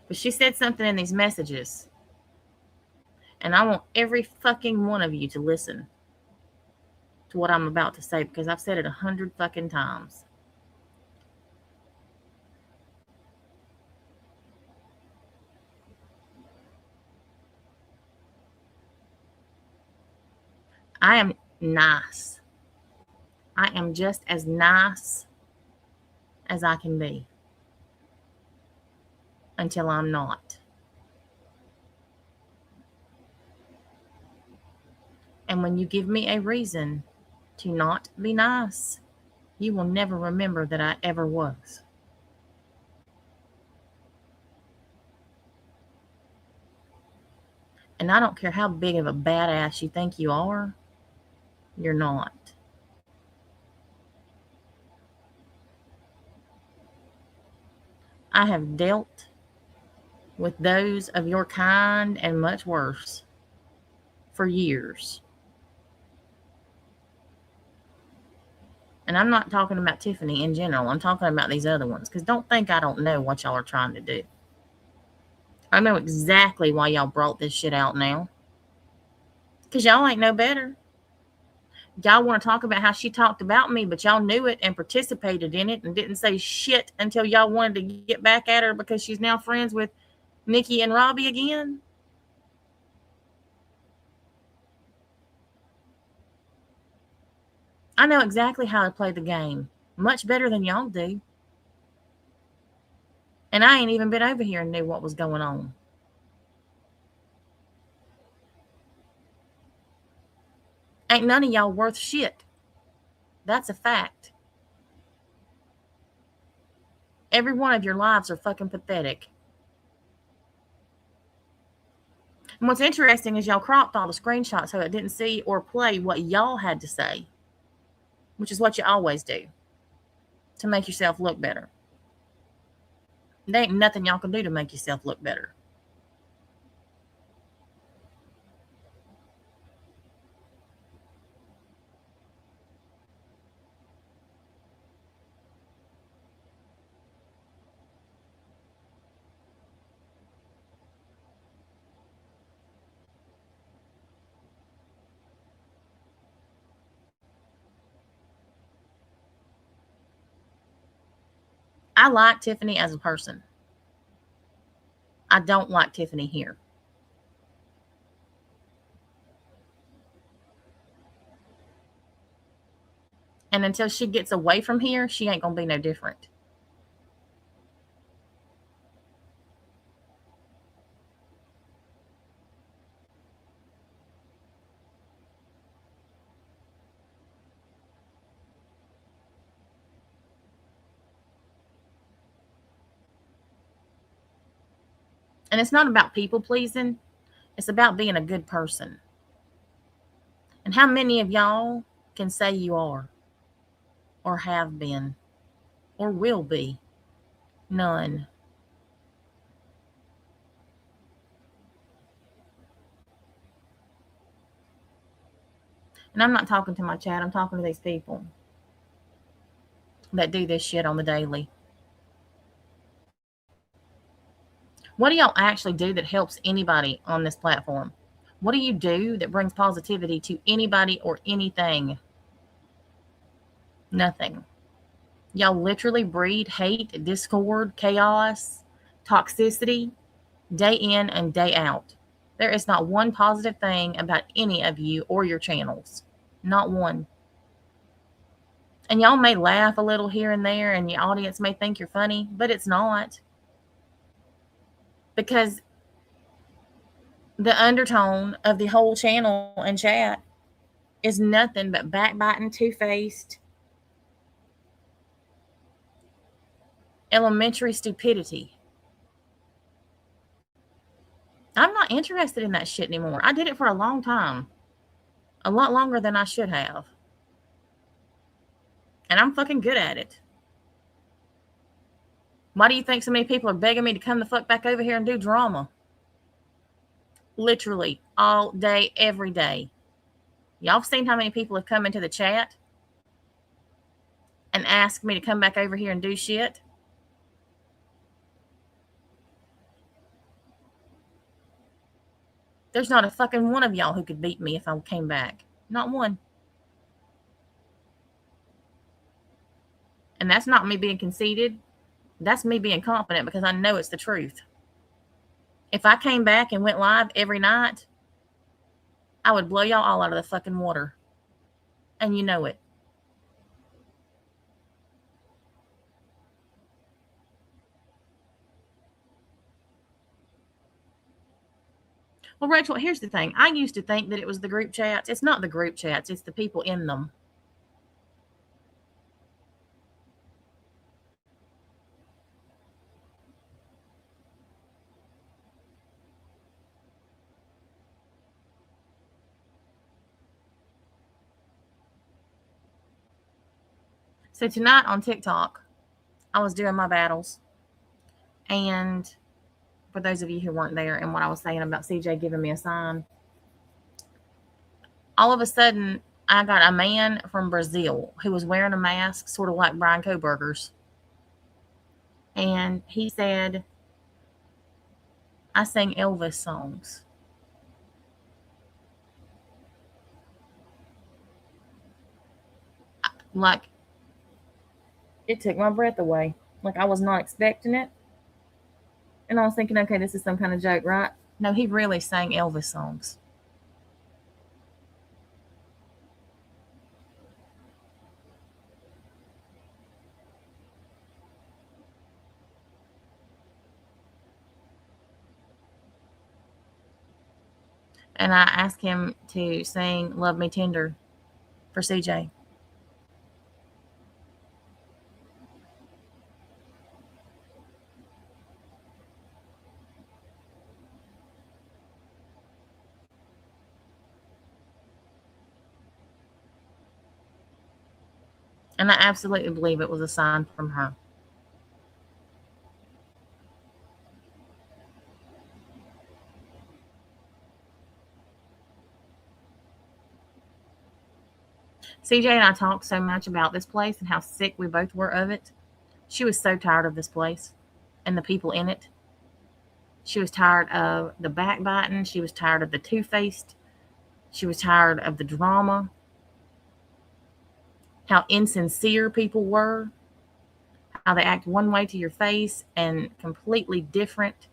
But she said something in these messages, and I want every fucking one of you to listen to what I'm about to say, because I've said it 100 fucking times. I am nice. I am just as nice as I can be until I'm not. And when you give me a reason to not be nice, you will never remember that I ever was. And I don't care how big of a badass you think you are, you're not. I have dealt with those of your kind and much worse for years. And I'm not talking about Tiffany in general. I'm talking about these other ones. Because don't think I don't know what y'all are trying to do. I know exactly why y'all brought this shit out now. Because y'all ain't no better. Y'all want to talk about how she talked about me, but y'all knew it and participated in it and didn't say shit until y'all wanted to get back at her because she's now friends with Nikki and Robbie again. I know exactly how to play the game, much better than y'all do. And I ain't even been over here and knew what was going on. Ain't none of y'all worth shit. That's a fact. Every one of your lives are fucking pathetic. And what's interesting is y'all cropped all the screenshots so it didn't see or play what y'all had to say. which is what you always do to make yourself look better. There ain't nothing y'all can do to make yourself look better. I like Tiffany as a person. I don't like Tiffany here. And until she gets away from here, she ain't going to be no different. And it's not about people pleasing, it's about being a good person. And how many of y'all can say you are, or have been, or will be? None. And I'm not talking to my chat, I'm talking to these people that do this shit on the daily. What do y'all actually do that helps anybody on this platform? What do you do that brings positivity to anybody or anything? Nothing. Y'all literally breed hate, discord, chaos, toxicity day in and day out. There is not one positive thing about any of you or your channels. Not one. And y'all may laugh a little here and there, and your audience may think you're funny, but it's not. Because the undertone of the whole channel and chat is nothing but backbiting, two-faced, elementary stupidity. I'm not interested in that shit anymore. I did it for a long time. A lot longer than I should have. And I'm fucking good at it. Why do you think so many people are begging me to come the fuck back over here and do drama? Literally all day, every day. Y'all have seen how many people have come into the chat and asked me to come back over here and do shit? There's not a fucking one of y'all who could beat me if I came back. Not one. And that's not me being conceited. That's me being confident because I know it's the truth. If I came back and went live every night, I would blow y'all all out of the fucking water. And you know it. Well, Rachel, here's the thing. I used to think that it was the group chats. It's not the group chats. It's the people in them. So tonight on TikTok, I was doing my battles. And for those of you who weren't there and what I was saying about CJ giving me a sign, all of a sudden, I got a man from Brazil who was wearing a mask, sort of like Brian Koberger's. And he said, I sing Elvis songs. Like, it took my breath away. Like, I was not expecting it. And I was thinking, okay, this is some kind of joke, right? No, he really sang Elvis songs. And I asked him to sing Love Me Tender for CJ. And I absolutely believe it was a sign from her. CJ and I talked so much about this place and how sick we both were of it. She was so tired of this place and the people in it. She was tired of the backbiting. She was tired of the two-faced. She was tired of the drama, how insincere people were, how they act one way to your face and completely different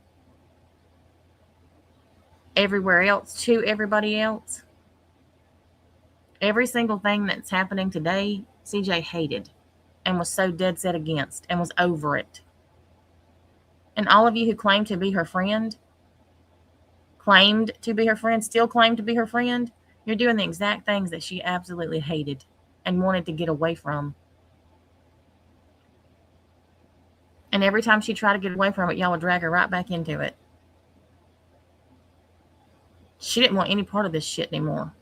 everywhere else to everybody else. Every single thing that's happening today, CJ hated and was so dead set against and was over it. And all of you who claim to be her friend, still claim to be her friend, you're doing the exact things that she absolutely hated and wanted to get away from. And every time she tried to get away from it, y'all would drag her right back into it. She didn't want any part of this shit anymore.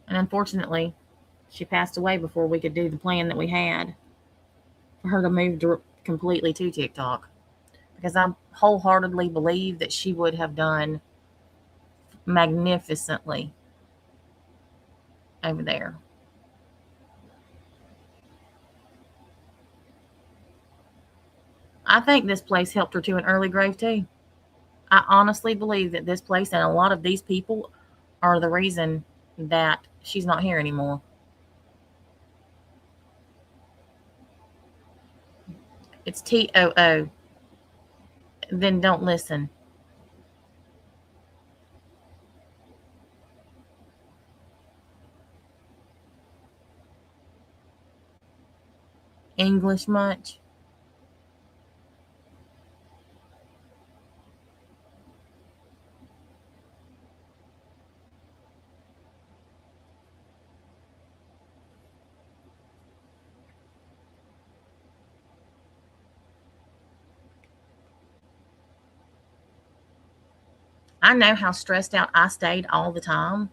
And unfortunately, she passed away before we could do the plan that we had for her to move completely to TikTok. Because I wholeheartedly believe that she would have done magnificently over there. I think this place helped her to an early grave too. I honestly believe that this place and a lot of these people are the reason that she's not here anymore. It's TOO. Then don't listen. English much? I know how stressed out I stayed all the time.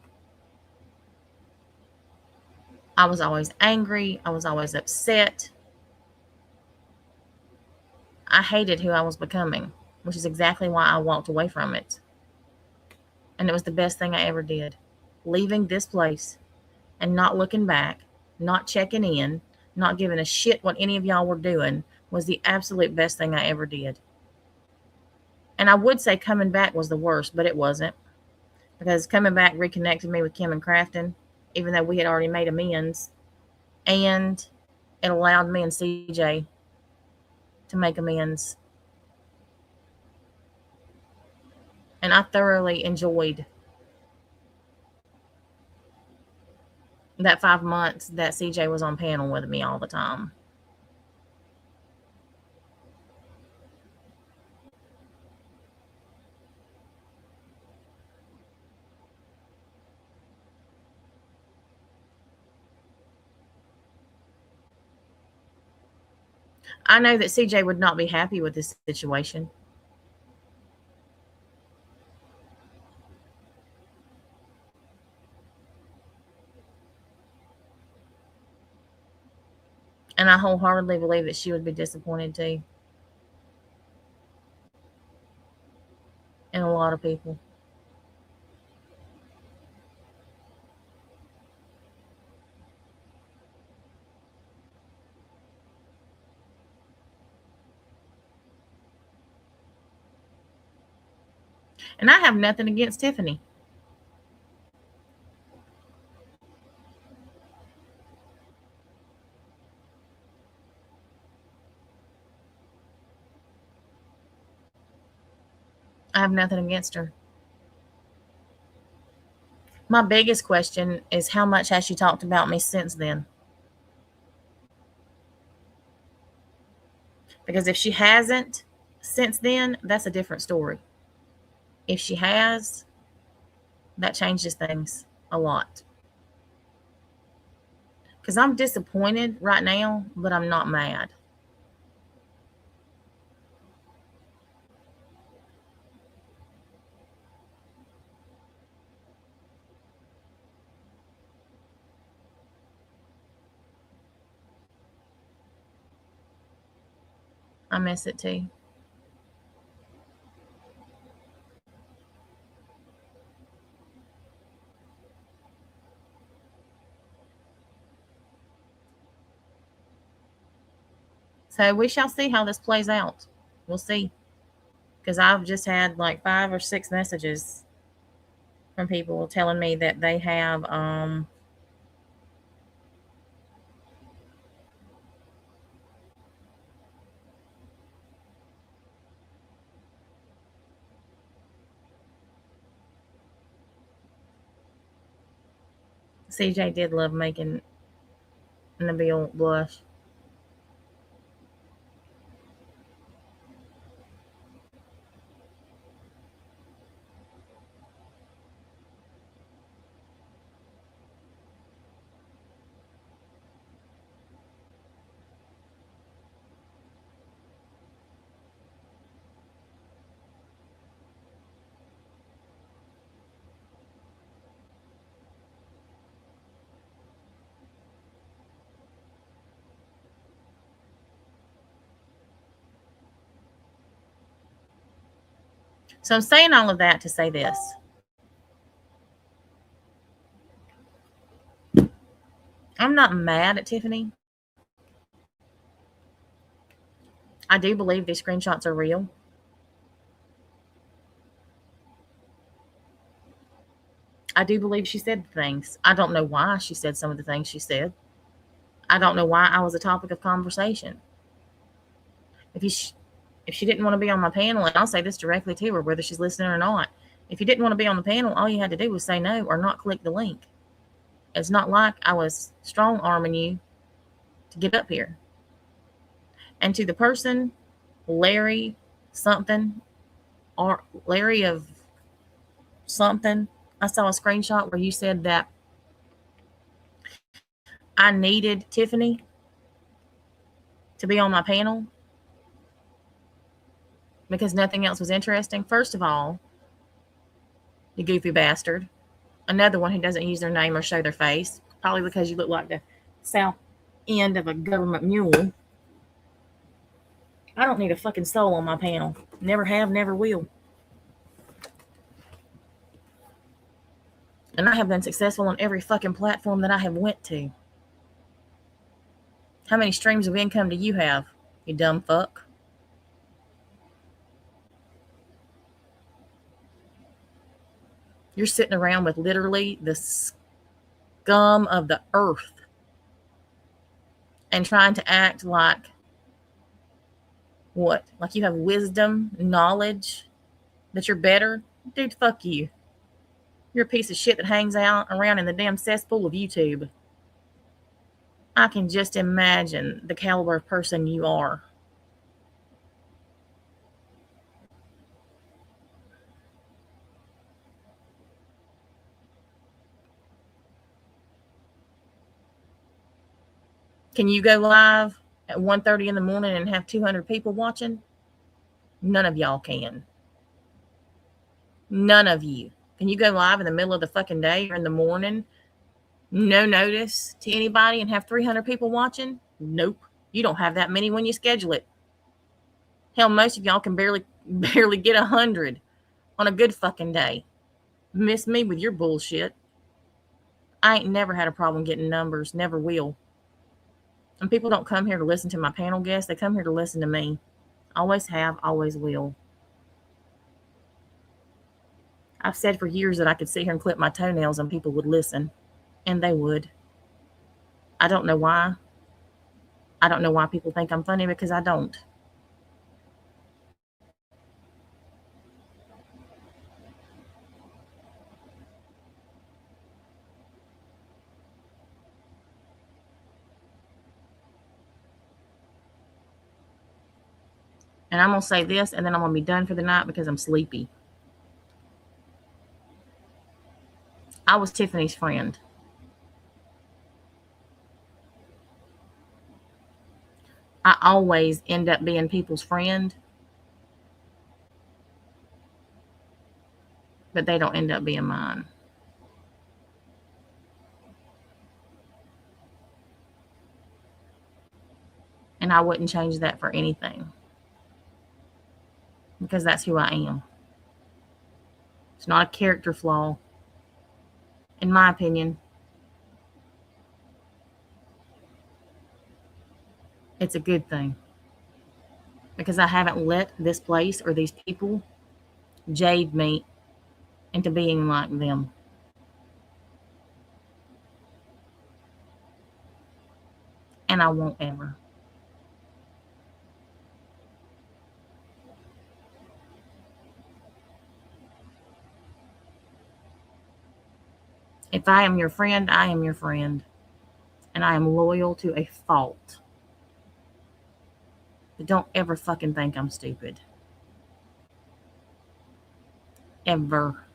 I was always angry. I was always upset. I hated who I was becoming, which is exactly why I walked away from it. And it was the best thing I ever did. Leaving this place and not looking back, not checking in, not giving a shit what any of y'all were doing was the absolute best thing I ever did. And I would say coming back was the worst, but it wasn't. Because coming back reconnected me with Kim and Crafton, even though we had already made amends. And it allowed me and CJ to make amends. And I thoroughly enjoyed that 5 months that CJ was on panel with me all the time. I know that CJ would not be happy with this situation. And I wholeheartedly believe that she would be disappointed too. And a lot of people. And I have nothing against Tiffany. I have nothing against her. My biggest question is how much has she talked about me since then? Because if she hasn't since then, that's a different story. If she has, that changes things a lot. Because I'm disappointed right now, but I'm not mad. I miss it too. So we shall see how this plays out. We'll see. Because I've just had like 5 or 6 messages from people telling me that they have CJ did love making Nabil blush. So I'm saying all of that to say this. I'm not mad at Tiffany. I do believe these screenshots are real. I do believe she said things. I don't know why she said some of the things she said. I don't know why I was a topic of conversation. If she didn't want to be on my panel, and I'll say this directly to her, whether she's listening or not, if you didn't want to be on the panel, all you had to do was say no or not click the link. It's not like I was strong arming you to get up here. And to the person, Larry something, or Larry of something, I saw a screenshot where you said that I needed Tiffany to be on my panel because nothing else was interesting. First of all, you goofy bastard. Another one who doesn't use their name or show their face, probably because you look like the south end of a government mule. I don't need a fucking soul on my panel. Never have, never will. And I have been successful on every fucking platform that I have went to. How many streams of income do you have, you dumb fuck? You're sitting around with literally the scum of the earth and trying to act like what? Like you have wisdom, knowledge, that you're better? Dude, fuck you. You're a piece of shit that hangs out around in the damn cesspool of YouTube. I can just imagine the caliber of person you are. Can you go live at 1:30 in the morning and have 200 people watching? None of y'all can. None of you. Can you go live in the middle of the fucking day or in the morning, no notice to anybody, and have 300 people watching? Nope. You don't have that many when you schedule it. Hell, most of y'all can barely get 100 on a good fucking day. Miss me with your bullshit. I ain't never had a problem getting numbers. Never will. And people don't come here to listen to my panel guests. They come here to listen to me. Always have, always will. I've said for years that I could sit here and clip my toenails and people would listen. And they would. I don't know why. I don't know why people think I'm funny, because I don't. And I'm going to say this, and then I'm going to be done for the night because I'm sleepy. I was Tiffany's friend. I always end up being people's friend, but they don't end up being mine. And I wouldn't change that for anything. because that's who I am. It's not a character flaw, in my opinion. It's a good thing because I haven't let this place or these people jade me into being like them. And I won't ever. If I am your friend, I am your friend. And I am loyal to a fault. But don't ever fucking think I'm stupid. Ever.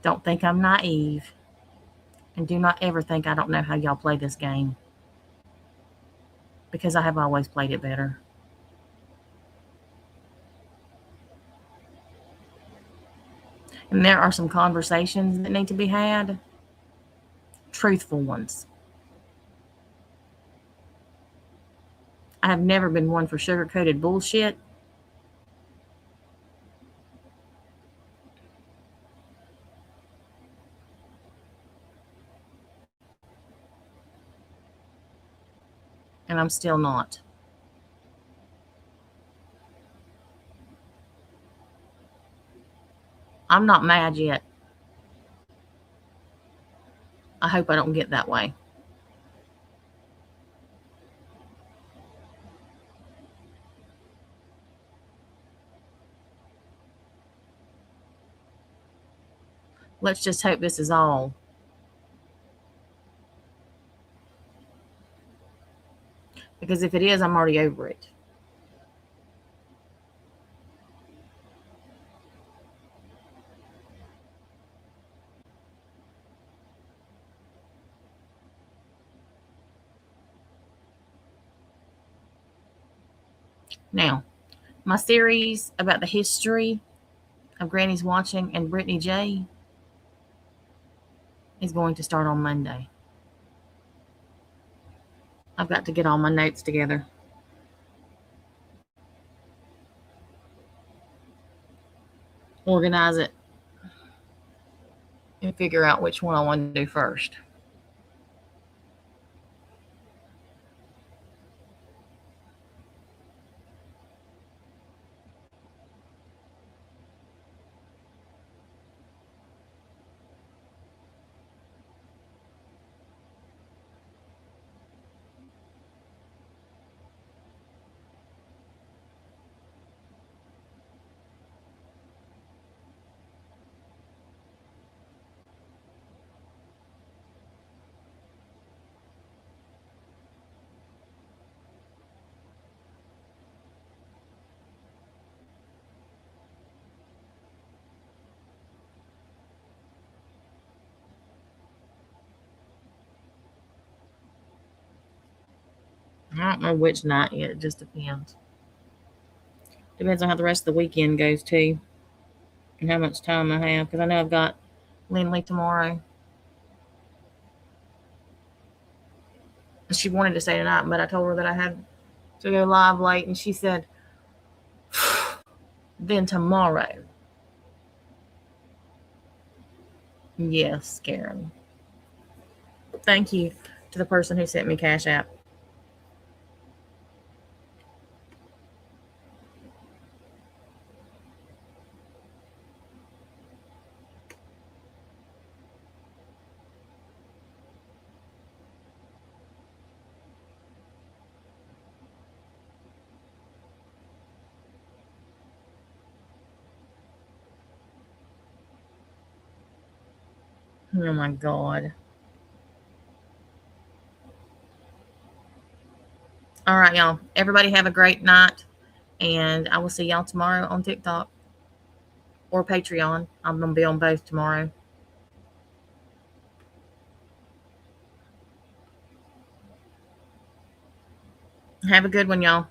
Don't think I'm naive. And do not ever think I don't know how y'all play this game. Because I have always played it better. And there are some conversations that need to be had. Truthful ones. I have never been one for sugar-coated bullshit. And I'm still not. I'm not mad yet. I hope I don't get that way. Let's just hope this is all. Because if it is, I'm already over it. Now, my series about the history of Granny's Watching and Brittany J is going to start on Monday. I've got to get all my notes together. Organize it. And figure out which one I want to do first. I don't know which night yet. It just depends. Depends on how the rest of the weekend goes, too. And how much time I have. Because I know I've got Lindley tomorrow. She wanted to stay tonight, but I told her that I had to go live late. And she said, then tomorrow. Yes, Karen. Thank you to the person who sent me Cash App. Oh my God. All right, y'all. Everybody have a great night. And I will see y'all tomorrow on TikTok or Patreon. I'm going to be on both tomorrow. Have a good one, y'all.